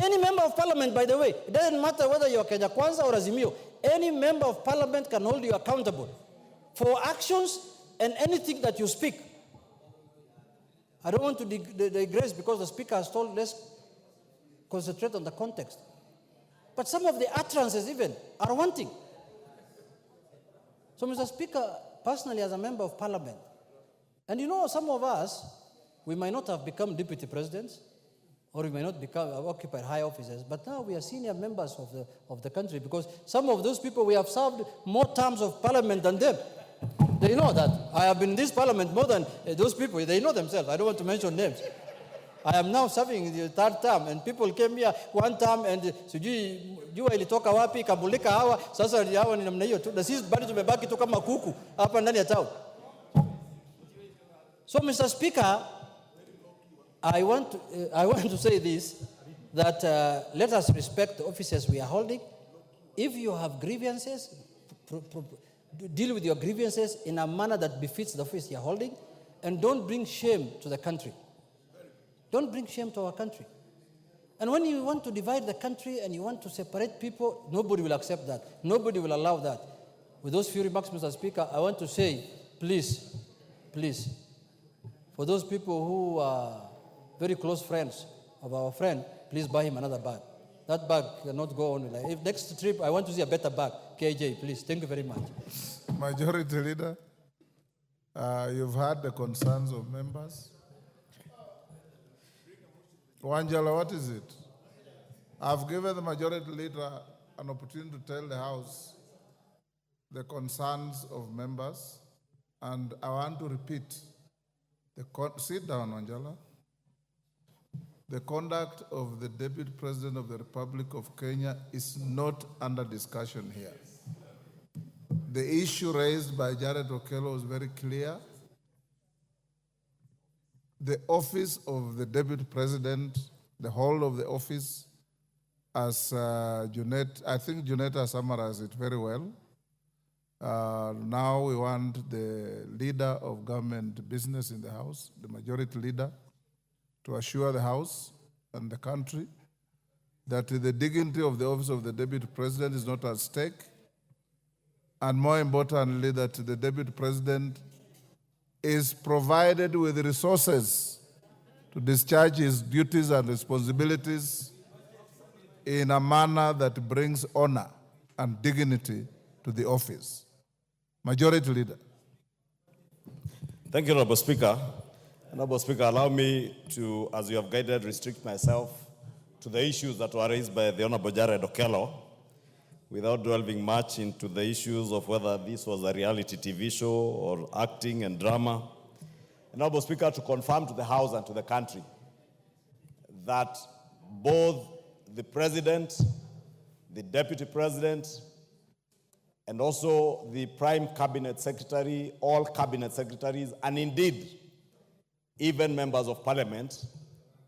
Any member of parliament, by the way, it doesn't matter whether you're Kenya Kwanza or Azimio, any member of parliament can hold you accountable for actions and anything that you speak. I don't want to digress because the speaker has told, let's concentrate on the context. But some of the utterances even are wanting. So, Mr. Speaker, personally as a member of parliament, and you know, some of us, we might not have become deputy presidents, or we may not occupy high offices, but now we are senior members of the country, because some of those people, we have served more terms of parliament than them. They know that. I have been in this parliament more than those people. They know themselves. I don't want to mention names. I am now serving the third term, and people came here one term and sijui jua ilitoka wapi kabulika hawa sasa hawa ni namna hiyo tu, na sisi bado tumebaki tu kama kuku hapa ndani ya town. So, Mr. Speaker, I want to say this, that let us respect the offices we are holding. If you have grievances, deal with your grievances in a manner that befits the office you are holding, and don't bring shame to the country. Don't bring shame to our country. And when you want to divide the country and you want to separate people, nobody will accept that. Nobody will allow that. With those few remarks, Mr. Speaker, I want to say, please, for those people who are very close friends of our friend, please buy him another bag. That bag cannot go on. If next trip, I want to see a better bag. KJ, please. Thank you very much. Majority Leader, you've heard the concerns of members. Wanjala, what is it? I've given the Majority Leader an opportunity to tell the House the concerns of members, and I want to repeat. Sit down, Wanjala. The conduct of the Deputy President of the Republic of Kenya is not under discussion here. The issue raised by Jared Okello was very clear. The office of the Deputy President, the whole of the office, as I think Junetta summarized it very well. Now we want the leader of government business in the House, the Majority Leader, to assure the House and the country that the dignity of the office of the Deputy President is not at stake, and more importantly, that the Deputy President is provided with resources to discharge his duties and responsibilities in a manner that brings honor and dignity to the office. Majority Leader. Thank you, Honorable Speaker. Honorable Speaker, allow me to, as you have guided, restrict myself to the issues that were raised by the Honorable Jared Okello. without delving much into the issues of whether this was a reality TV show or acting and drama, Honorable Speaker, to confirm to the House and to the country that both the President, the Deputy President, and also the Prime Cabinet Secretary, all Cabinet Secretaries, and indeed even members of Parliament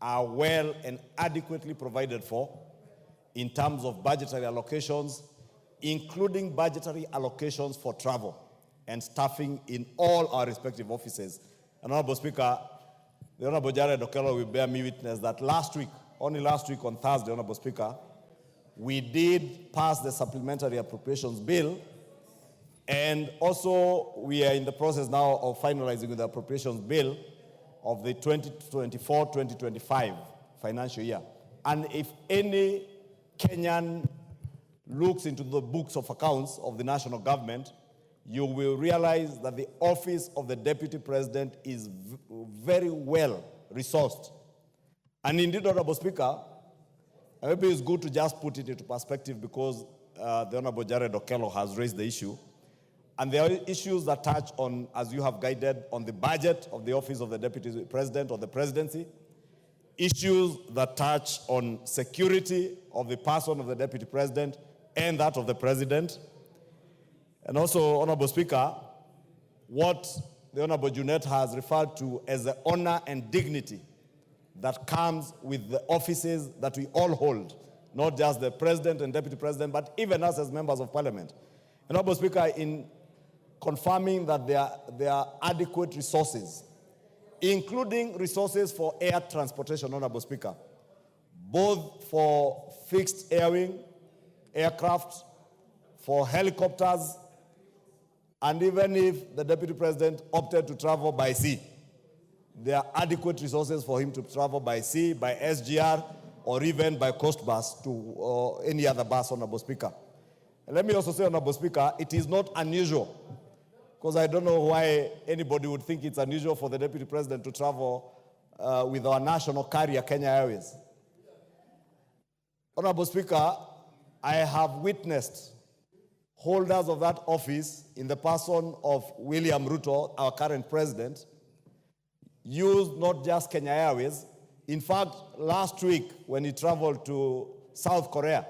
are well and adequately provided for in terms of budgetary allocations, including budgetary allocations for travel and staffing in all our respective offices. And Honorable Speaker, the Honorable Jared Okello will bear me witness that last week, only last week on Thursday, Honorable Speaker, we did pass the supplementary appropriations bill, and also we are in the process now of finalizing the appropriations bill of the 2024-2025 financial year. And if any Kenyan looks into the books of accounts of the national government, you will realize that the office of the Deputy President is very well resourced. And indeed, Honorable Speaker, maybe it's good to just put it into perspective because the Honorable Jared Okello has raised the issue. And there are issues that touch on, as you have guided, on the budget of the office of the Deputy President or the presidency, issues that touch on security of the person of the Deputy President and that of the President. And also, Honorable Speaker, what the Honorable Junet has referred to as the honor and dignity that comes with the offices that we all hold, not just the President and Deputy President, but even us as members of Parliament. And Honorable Speaker, in confirming that there are adequate resources, including resources for air transportation, Honorable Speaker, both for fixed airwing, aircraft, for helicopters, and even if the Deputy President opted to travel by sea, there are adequate resources for him to travel by sea, by SGR, or even by coast bus to any other bus, Honorable Speaker. And let me also say, Honorable Speaker, it is not unusual, because I don't know why anybody would think it's unusual for the Deputy President to travel with our national carrier, Kenya Airways. Honorable Speaker, I have witnessed holders of that office in the person of William Ruto, our current president, use not just Kenya Airways. In fact, last week when he traveled to South Korea,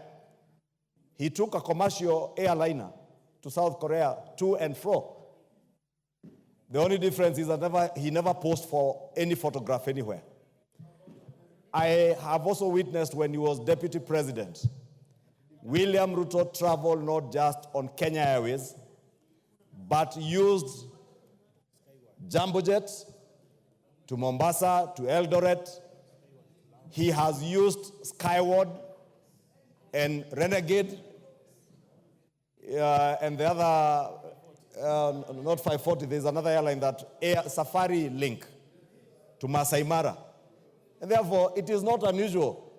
he took a commercial airliner to South Korea to and fro. The only difference is that he never posed for any photograph anywhere. I have also witnessed when he was Deputy President, William Ruto traveled not just on Kenya Airways, but used jumbo jets to Mombasa, to Eldoret. He has used Skyward and Renegade, and the other, not 540, there's another airline that Safari Link to Masai Mara. And therefore, it is not unusual.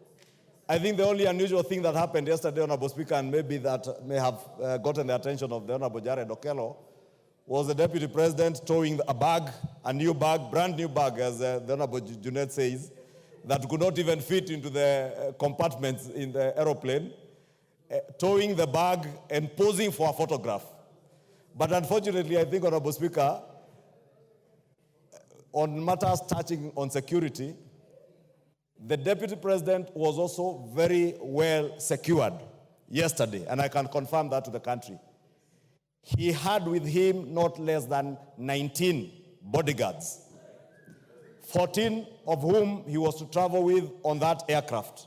I think the only unusual thing that happened yesterday, Honorable Speaker, and maybe that may have gotten the attention of the Honorable Jared Okello, was the Deputy President towing a bag, a new bag, brand new bag, as the Honorable Junet says, that could not even fit into the compartments in the aeroplane, towing the bag and posing for a photograph. But unfortunately, I think, Honorable Speaker, on matters touching on security, the Deputy President was also very well secured yesterday, and I can confirm that to the country. He had with him not less than 19 bodyguards, 14 of whom he was to travel with on that aircraft.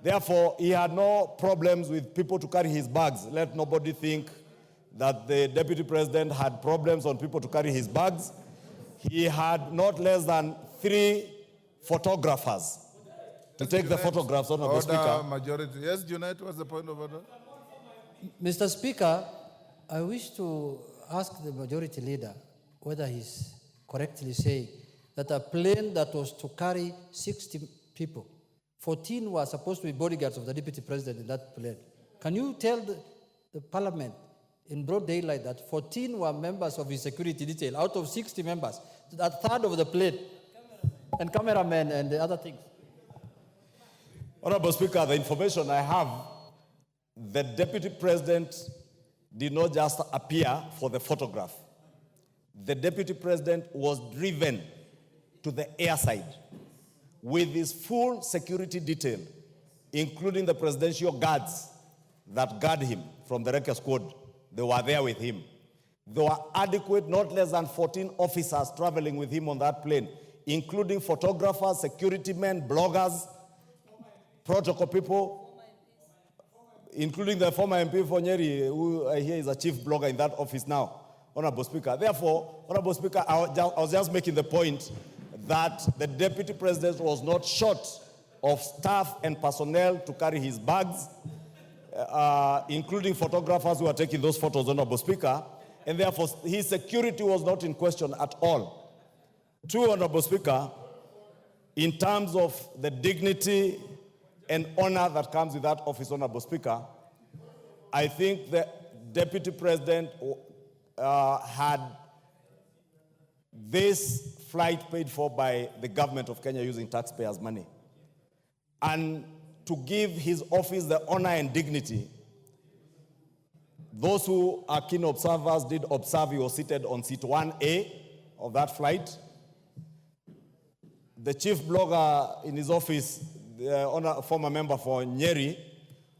Therefore, he had no problems with people to carry his bags. Let nobody think that the Deputy President had problems on people to carry his bags. He had not less than 3 photographers to take the photographs, Honorable Speaker. Majority. Yes, Junet, what's the point of order? Mr. Speaker, I wish to ask the majority leader whether he's correctly saying that a plane that was to carry 60 people, 14 were supposed to be bodyguards of the Deputy President in that plane. Can you tell the Parliament in broad daylight that 14 were members of his security detail out of 60 members, a third of the plane, and cameramen and the other things? Honorable Speaker, the information I have, the Deputy President did not just appear for the photograph. The Deputy President was driven to the airside with his full security detail, including the presidential guards that guard him from the Wrecking Squad. They were there with him. There were adequate, not less than 14 officers traveling with him on that plane, including photographers, security men, bloggers, protocol people, including the former MP for Nyeri, who I hear is a chief blogger in that office now, Honorable Speaker. Therefore, Honorable Speaker, I was just making the point that the Deputy President was not short of staff and personnel to carry his bags, including photographers who are taking those photos, Honorable Speaker, and therefore his security was not in question at all. True, Honorable Speaker, in terms of the dignity and honor that comes with that office, Honorable Speaker, I think the Deputy President had this flight paid for by the government of Kenya using taxpayers' money. And to give his office the honor and dignity, those who are keen observers did observe he was seated on seat 1A of that flight. The chief blogger in his office, the former member for Nyeri,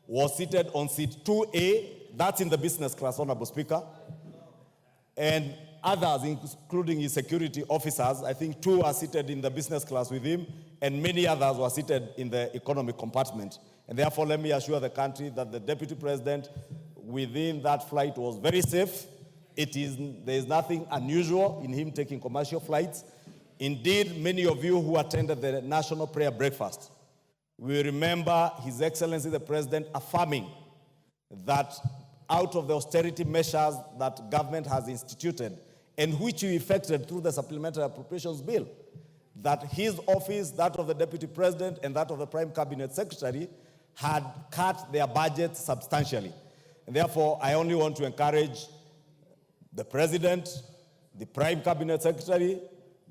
was seated on seat 2A. That's in the business class, Honorable Speaker. And others, including his security officers, I think 2 are seated in the business class with him, and many others were seated in the economic compartment. And therefore, let me assure the country that the Deputy President within that flight was very safe. There is nothing unusual in him taking commercial flights. Indeed, many of you who attended the National Prayer Breakfast will remember His Excellency the President affirming that out of the austerity measures that government has instituted and which we effected through the Supplementary Appropriations Bill, that his office, that of the Deputy President, and that of the Prime Cabinet Secretary had cut their budget substantially. And therefore, I only want to encourage the President, the Prime Cabinet Secretary,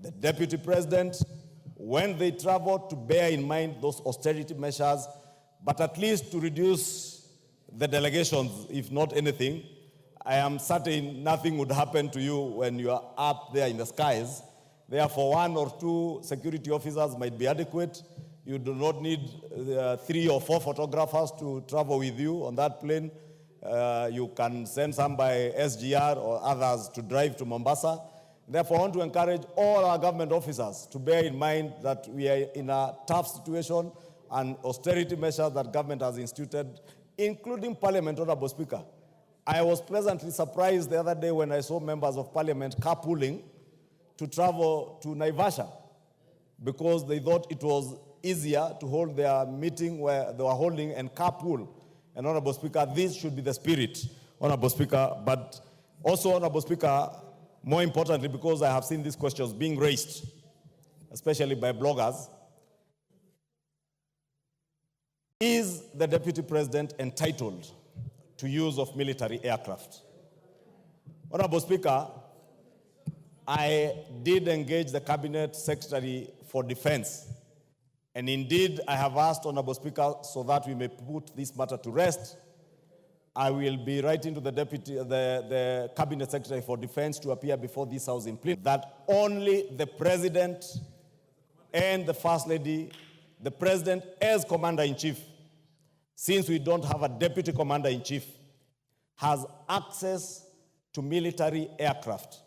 the Deputy President, when they travel, to bear in mind those austerity measures, but at least to reduce the delegations, if not anything. I am certain nothing would happen to you when you are up there in the skies. Therefore, 1 or 2 security officers might be adequate. You do not need 3 or 4 photographers to travel with you on that plane. You can send some by SGR or others to drive to Mombasa. Therefore, I want to encourage all our government officers to bear in mind that we are in a tough situation and austerity measures that government has instituted, including Parliament, Honorable Speaker. I was pleasantly surprised the other day when I saw members of Parliament carpooling to travel to Naivasha because they thought it was easier to hold their meeting where they were holding and carpool. And Honorable Speaker, this should be the spirit, Honorable Speaker. But also, Honorable Speaker, more importantly, because I have seen these questions being raised, especially by bloggers, is the Deputy President entitled to use of military aircraft? Honorable Speaker, I did engage the Cabinet Secretary for Defense. And indeed, I have asked, Honorable Speaker, so that we may put this matter to rest, I will be writing to the Cabinet Secretary for Defense to appear before this House in plenary, that only the President and the First Lady, the President as Commander-in-Chief, since we don't have a Deputy Commander-in-Chief, has access to military aircraft.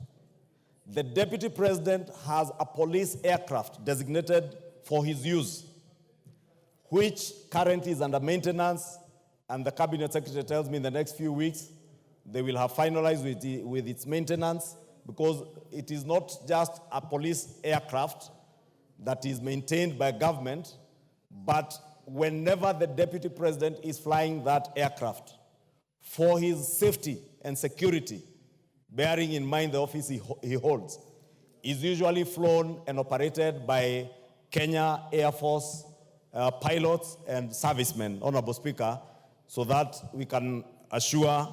The Deputy President has a police aircraft designated for his use, which currently is under maintenance, and the Cabinet Secretary tells me in the next few weeks they will have finalized with its maintenance, because it is not just a police aircraft that is maintained by government, but whenever the Deputy President is flying that aircraft for his safety and security, bearing in mind the office he holds, is usually flown and operated by Kenya Air Force pilots and servicemen, Honorable Speaker, so that we can assure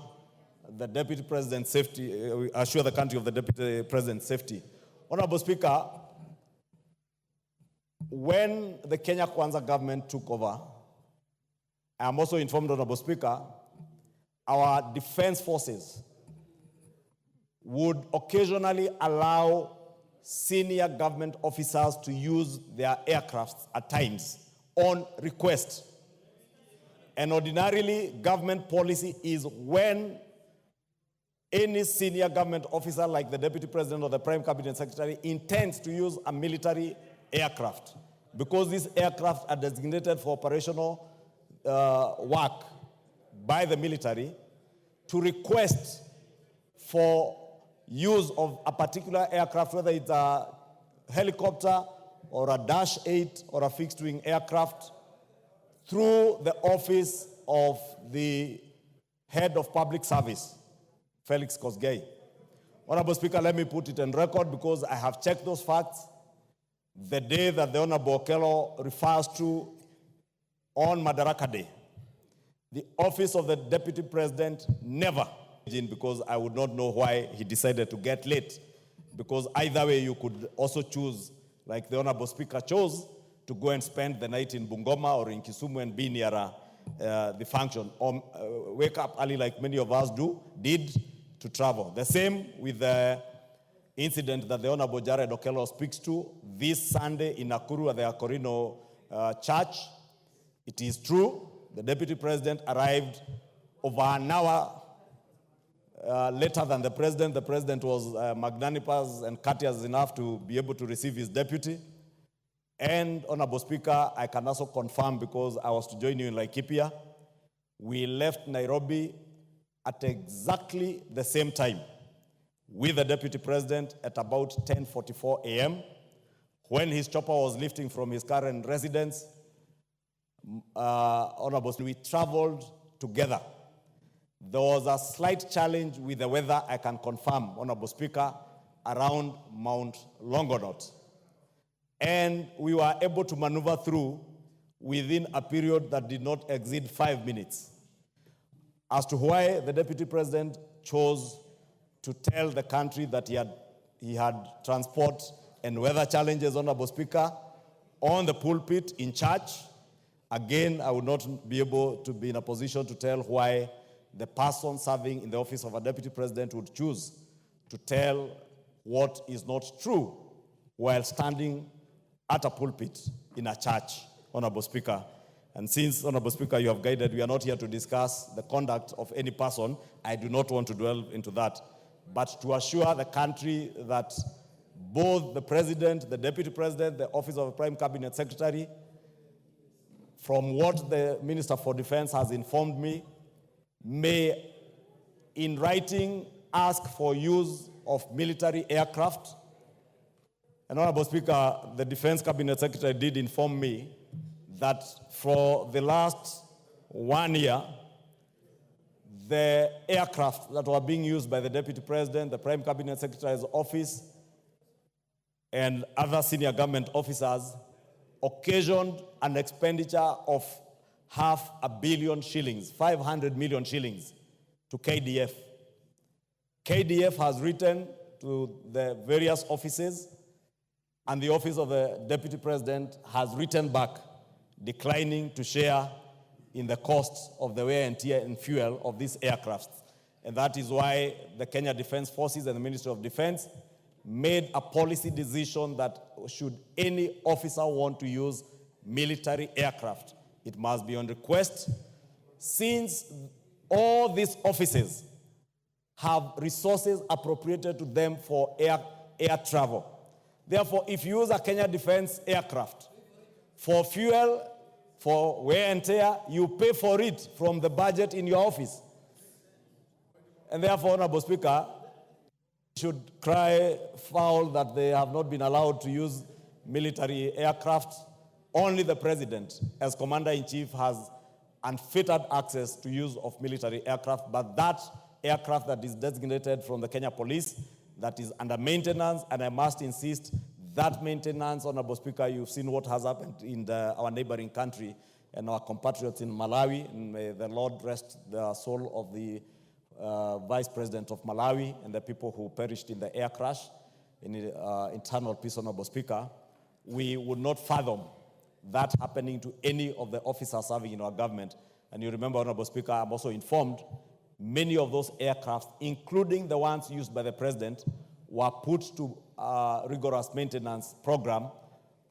the Deputy President's safety, assure the country of the Deputy President's safety. Honorable Speaker, when the Kenya Kwanza government took over, I am also informed, Honorable Speaker, our defense forces would occasionally allow senior government officers to use their aircrafts at times on request. And ordinarily, government policy is when any senior government officer like the Deputy President or the Prime Cabinet Secretary intends to use a military aircraft, because these aircraft are designated for operational work by the military, to request for use of a particular aircraft, whether it's a helicopter or a Dash 8 or a fixed-wing aircraft, through the office of the head of public service, Felix Kosgei. Honorable Speaker, let me put it on record because I have checked those facts. The day that the Honorable Okello refers to on Madaraka Day, the office of the Deputy President never, because I would not know why he decided to get late. Because either way, you could also choose, like the Honorable Speaker chose, to go and spend the night in Bungoma or in Kisumu and be near the function, or wake up early like many of us did to travel. The same with the incident that the Honorable Jared Okello speaks to this Sunday in Nakuru at the Akorino Church. It is true, the Deputy President arrived over an hour later than the President. The President was magnanimous and courteous enough to be able to receive his deputy. And, Honorable Speaker, I can also confirm, because I was to join you in Laikipia, we left Nairobi at exactly the same time with the Deputy President at about 10:44 a.m. when his chopper was lifting from his current residence. Honorable Speaker, we traveled together. There was a slight challenge with the weather, I can confirm, Honorable Speaker, around Mount Longonot. And we were able to maneuver through within a period that did not exceed 5 minutes. As to why the Deputy President chose to tell the country that he had transport and weather challenges, Honorable Speaker, on the pulpit in church, again, I would not be able to be in a position to tell why the person serving in the office of a Deputy President would choose to tell what is not true while standing at a pulpit in a church, Honorable Speaker. And since, Honorable Speaker, you have guided, we are not here to discuss the conduct of any person. I do not want to dwell into that. But to assure the country that both the President, the Deputy President, the Office of the Prime Cabinet Secretary, from what the Minister for Defense has informed me, may, in writing, ask for use of military aircraft. And, Honorable Speaker, the Defense Cabinet Secretary did inform me that for the last 1 year, the aircraft that were being used by the Deputy President, the Prime Cabinet Secretary's office, and other senior government officers occasioned an expenditure of 500 million shillings, 500 million shillings, to KDF. KDF has written to the various offices, and the office of the Deputy President has written back, declining to share in the costs of the wear and tear and fuel of these aircrafts. And that is why the Kenya Defense Forces and the Ministry of Defense made a policy decision that should any officer want to use military aircraft, it must be on request, since all these offices have resources appropriated to them for air travel. Therefore, if you use a Kenya Defense aircraft for fuel, for wear and tear, you pay for it from the budget in your office. And therefore, Honorable Speaker, should cry foul that they have not been allowed to use military aircraft. Only the President, as Commander-in-Chief, has unfettered access to use of military aircraft, but that aircraft that is designated from the Kenya Police, that is under maintenance, and I must insist, that maintenance, Honorable Speaker, you've seen what has happened in our neighboring country and our compatriots in Malawi, and may the Lord rest the soul of the Vice President of Malawi and the people who perished in the air crash, in internal peace, Honorable Speaker. We would not fathom that happening to any of the officers serving in our government. And you remember, Honorable Speaker, I'm also informed many of those aircrafts, including the ones used by the president, were put to a rigorous maintenance program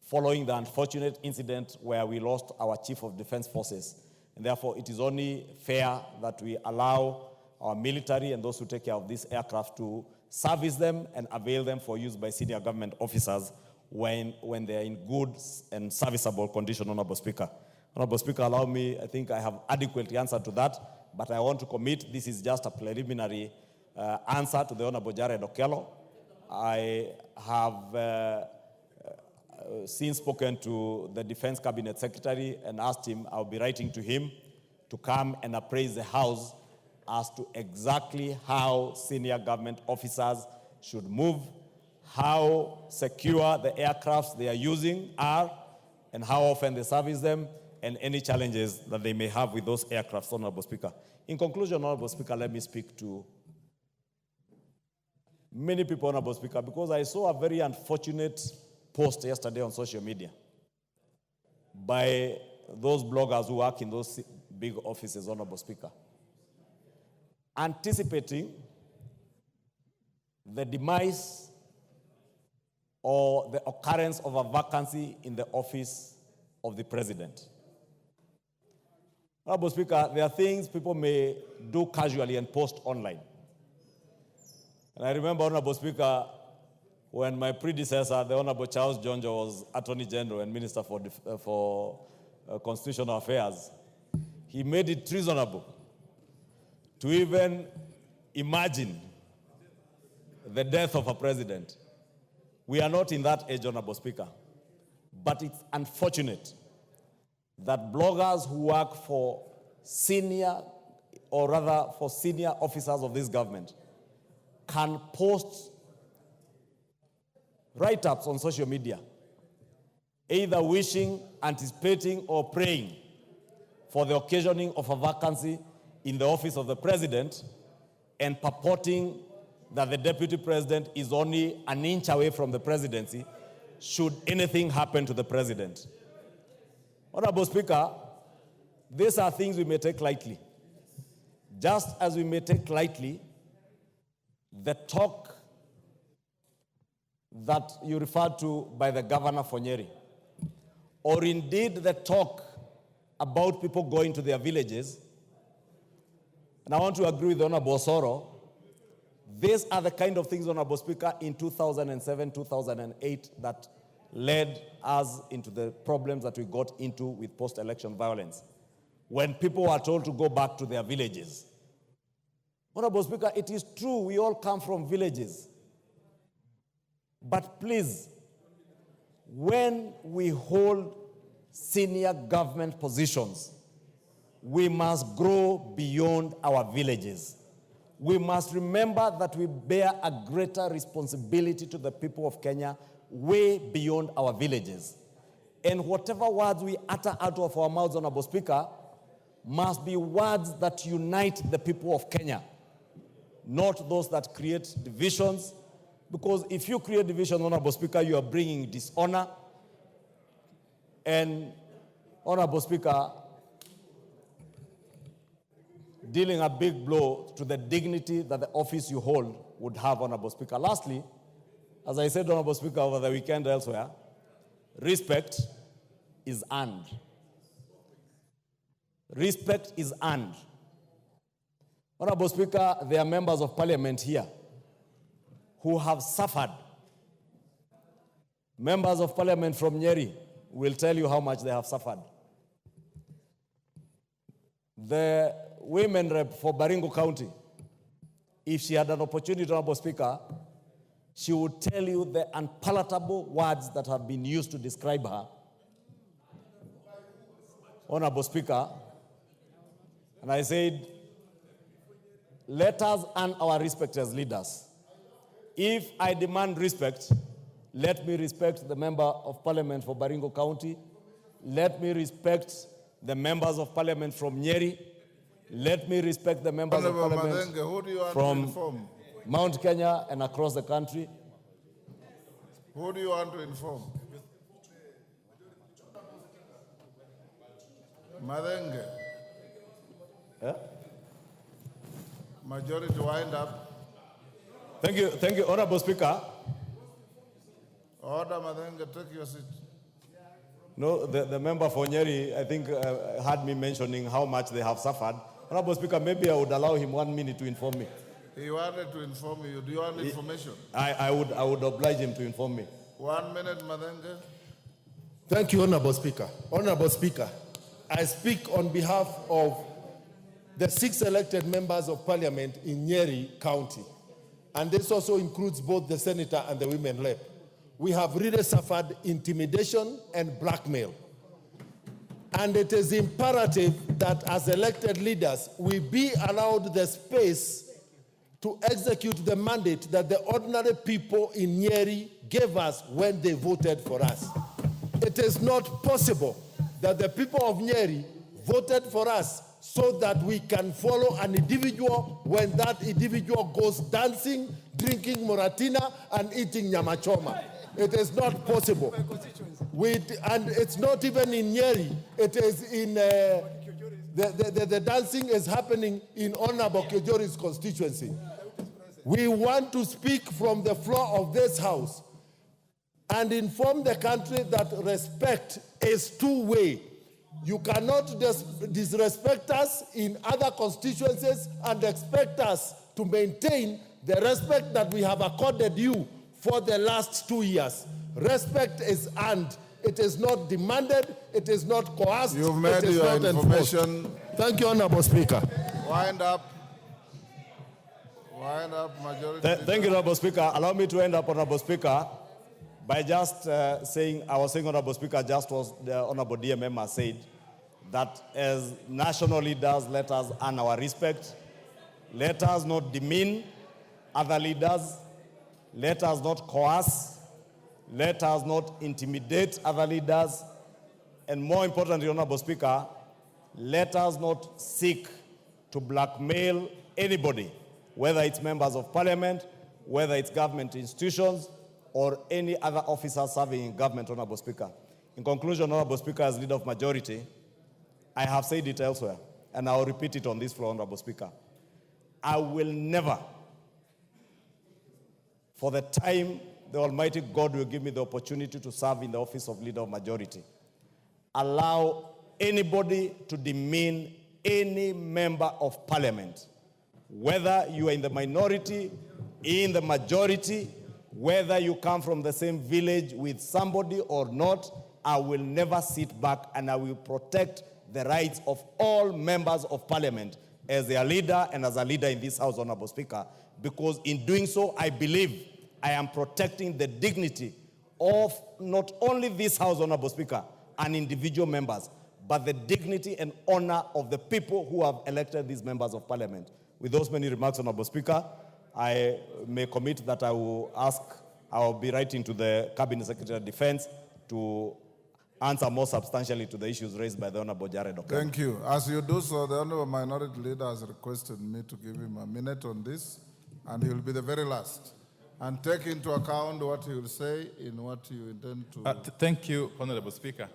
following the unfortunate incident where we lost our Chief of Defense Forces. And therefore, it is only fair that we allow our military and those who take care of these aircraft to service them and avail them for use by senior government officers when they are in good and serviceable condition, Honorable Speaker. Honorable Speaker, allow me, I think I have adequately answered to that, but I want to commit this is just a preliminary answer to the Honorable Jared Okello. I have since spoken to the Defense Cabinet Secretary and asked him, I'll be writing to him to come and appraise the House as to exactly how senior government officers should move, how secure the aircrafts they are using are, and how often they service them, and any challenges that they may have with those aircrafts, Honorable Speaker. In conclusion, Honorable Speaker, let me speak to many people, Honorable Speaker, because I saw a very unfortunate post yesterday on social media by those bloggers who work in those big offices, Honorable Speaker, anticipating the demise or the occurrence of a vacancy in the office of the president. Honorable Speaker, there are things people may do casually and post online. And I remember, Honorable Speaker, when my predecessor, the Honorable Charles Jonjo, was Attorney General and Minister for Constitutional Affairs, he made it treasonable to even imagine the death of a president. We are not in that age, Honorable Speaker. But it's unfortunate that bloggers who work for senior officers of this government can post write-ups on social media, either wishing, anticipating, or praying for the occasioning of a vacancy in the office of the president and purporting that the deputy president is only an inch away from the presidency should anything happen to the president. Honorable Speaker, these are things we may take lightly. Just as we may take lightly the talk that you referred to by the governor for Nyeri, or indeed the talk about people going to their villages. And I want to agree with Honorable Osoro. These are the kind of things, Honorable Speaker, in 2007, 2008 that led us into the problems that we got into with post-election violence. When people were told to go back to their villages. Honorable Speaker, it is true we all come from villages. But please, when we hold senior government positions, we must grow beyond our villages. We must remember that we bear a greater responsibility to the people of Kenya way beyond our villages. And whatever words we utter out of our mouths, Honorable Speaker, must be words that unite the people of Kenya, not those that create divisions. Because if you create division, Honorable Speaker, you are bringing dishonor. And, Honorable Speaker, dealing a big blow to the dignity that the office you hold would have, Honorable Speaker. Lastly, as I said, Honorable Speaker, over the weekend elsewhere, respect is earned. Respect is earned. Honorable Speaker, there are members of Parliament here who have suffered. Members of Parliament from Nyeri will tell you how much they have suffered. The women rep for Baringo County, if she had an opportunity, Honorable Speaker, she would tell you the unpalatable words that have been used to describe her. Honorable Speaker, and I said, let us earn our respect as leaders. If I demand respect, let me respect the member of Parliament for Baringo County. Let me respect the members of Parliament from Nyeri. Let me respect the members of Parliament from Mount Kenya and across the country. Who do you want to inform? Madenge. Yeah? Majority, wind up. Thank you, Honorable Speaker. Order, Madenga, take your seat. No, the member for Nyeri, I think, had me mentioning how much they have suffered. Honorable Speaker, maybe I would allow him 1 minute to inform me. He wanted to inform you. Do you want information? I would oblige him to inform me. 1 minute, Madenga. Thank you, Honorable Speaker. Honorable Speaker, I speak on behalf of the 6 elected members of Parliament in Nyeri County. And this also includes both the Senator and the Women Rep. We have really suffered intimidation and blackmail. And it is imperative that as elected leaders, we be allowed the space to execute the mandate that the ordinary people in Nyeri gave us when they voted for us. It is not possible that the people of Nyeri voted for us so that we can follow an individual when that individual goes dancing, drinking Moratina, and eating nyamachoma. It is not possible. And it's not even in Nyeri. It is in, the dancing is happening in Honorable Kejori's constituency. We want to speak from the floor of this House and inform the country that respect is two-way. You cannot disrespect us in other constituencies and expect us to maintain the respect that we have accorded you for the last 2 years. Respect is earned. It is not demanded. It is not coerced. You've made your information. Thank you, Honorable Speaker. Wind up. Wind up, Majority. Thank you, Honorable Speaker. Allow me to end up, Honorable Speaker, by just saying, Honorable Speaker, just was the Honorable DMM has said, that as national leaders, let us earn our respect. Let us not demean other leaders. Let us not coerce. Let us not intimidate other leaders. And more importantly, Honorable Speaker, let us not seek to blackmail anybody, whether it's members of Parliament, whether it's government institutions, or any other officer serving in government, Honorable Speaker. In conclusion, Honorable Speaker, as leader of majority, I have said it elsewhere, and I'll repeat it on this floor, Honorable Speaker. I will never, for the time the Almighty God will give me the opportunity to serve in the office of leader of majority, allow anybody to demean any member of Parliament, whether you are in the minority, in the majority, whether you come from the same village with somebody or not. I will never sit back, and I will protect the rights of all members of Parliament as their leader and as a leader in this House, Honorable Speaker, because in doing so, I believe I am protecting the dignity of not only this House, Honorable Speaker, and individual members, but the dignity and honor of the people who have elected these members of Parliament. With those many remarks, Honorable Speaker, I may commit that I will be writing to the Cabinet Secretary of Defense to answer more substantially to the issues raised by the Honorable Jared Okenga. Thank you. As you do so, the Honorable Minority Leader has requested me to give him a minute on this, and he will be the very last. And take into account what he will say in what you intend to... Thank you, Honorable Speaker.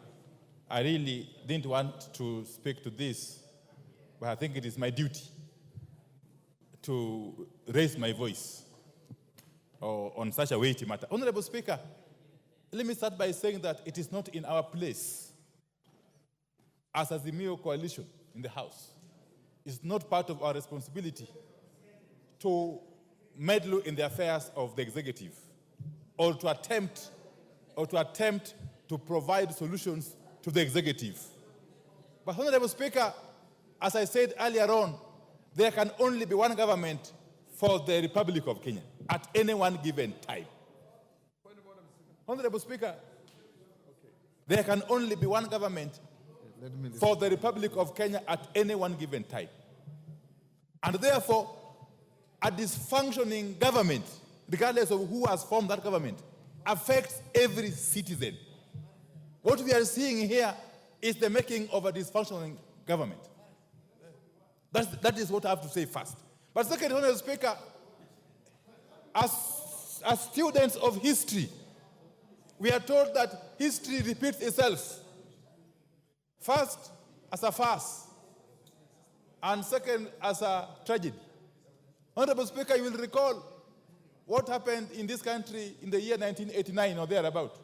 I really didn't want to speak to this, but I think it is my duty to raise my voice on such a weighty matter. Honorable Speaker, let me start by saying that it is not in our place as Azimio coalition in the House. It's not part of our responsibility to meddle in the affairs of the executive or to attempt to provide solutions to the executive. But Honorable Speaker, as I said earlier on, there can only be one government for the Republic of Kenya at any one given time. Honorable Speaker, there can only be one government for the Republic of Kenya at any one given time. And therefore, a dysfunctioning government, regardless of who has formed that government, affects every citizen. What we are seeing here is the making of a dysfunctioning government. That is what I have to say first. But second, Honorable Speaker, as students of history, we are told that history repeats itself. First, as a farce, and second, as a tragedy. Honorable Speaker, you will recall what happened in this country in the year 1989 or thereabout,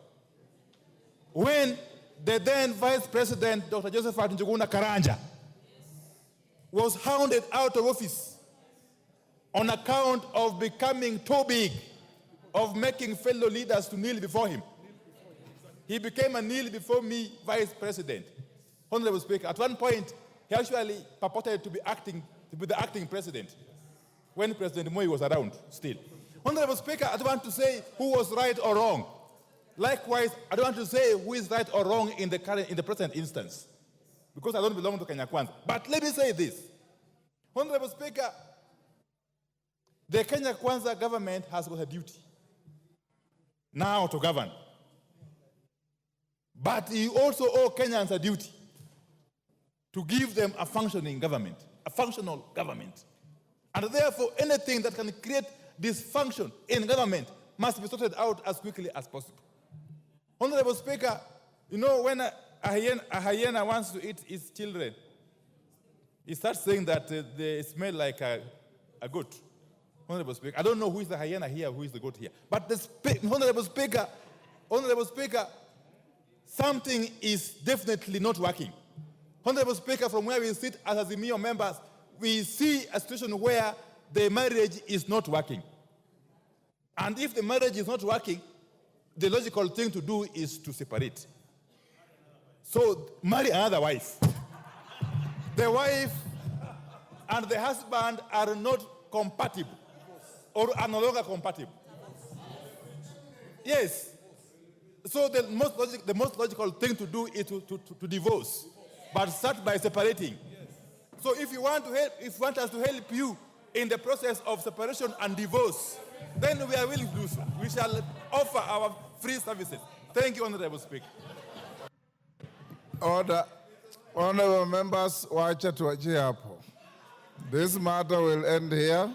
when the then Vice President, Dr. Joseph Njuguna Karanja, was hounded out of office on account of becoming too big, of making fellow leaders to kneel before him. He became a kneel before me Vice President. Honorable Speaker, at one point, he actually purported to be the acting president when President Moi was around still. Honorable Speaker, I don't want to say who was right or wrong. Likewise, I don't want to say who is right or wrong in the present instance, because I don't belong to Kenya Kwanza. But let me say this. Honorable Speaker, the Kenya Kwanza government has got a duty now to govern. But you also owe Kenyans a duty to give them a functioning government, a functional government. And therefore, anything that can create dysfunction in government must be sorted out as quickly as possible. Honorable Speaker, you know, when a hyena wants to eat its children, he starts saying that they smell like a goat. Honorable Speaker, I don't know who is the hyena here, who is the goat here. But Honorable Speaker, something is definitely not working. Honorable Speaker, from where we sit as Azimio members, we see a situation where the marriage is not working. And if the marriage is not working, the logical thing to do is to separate. So marry another wife. The wife and the husband are not compatible or are no longer compatible. Yes. So the most logical thing to do is to divorce, but start by separating. So if you want us to help you in the process of separation and divorce, then we are willing to do so. We shall offer our free services. Thank you, Honorable Speaker. Order. Honorable members, wacha tuachie hapo. This matter will end here.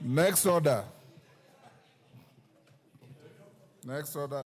Next order. Next order.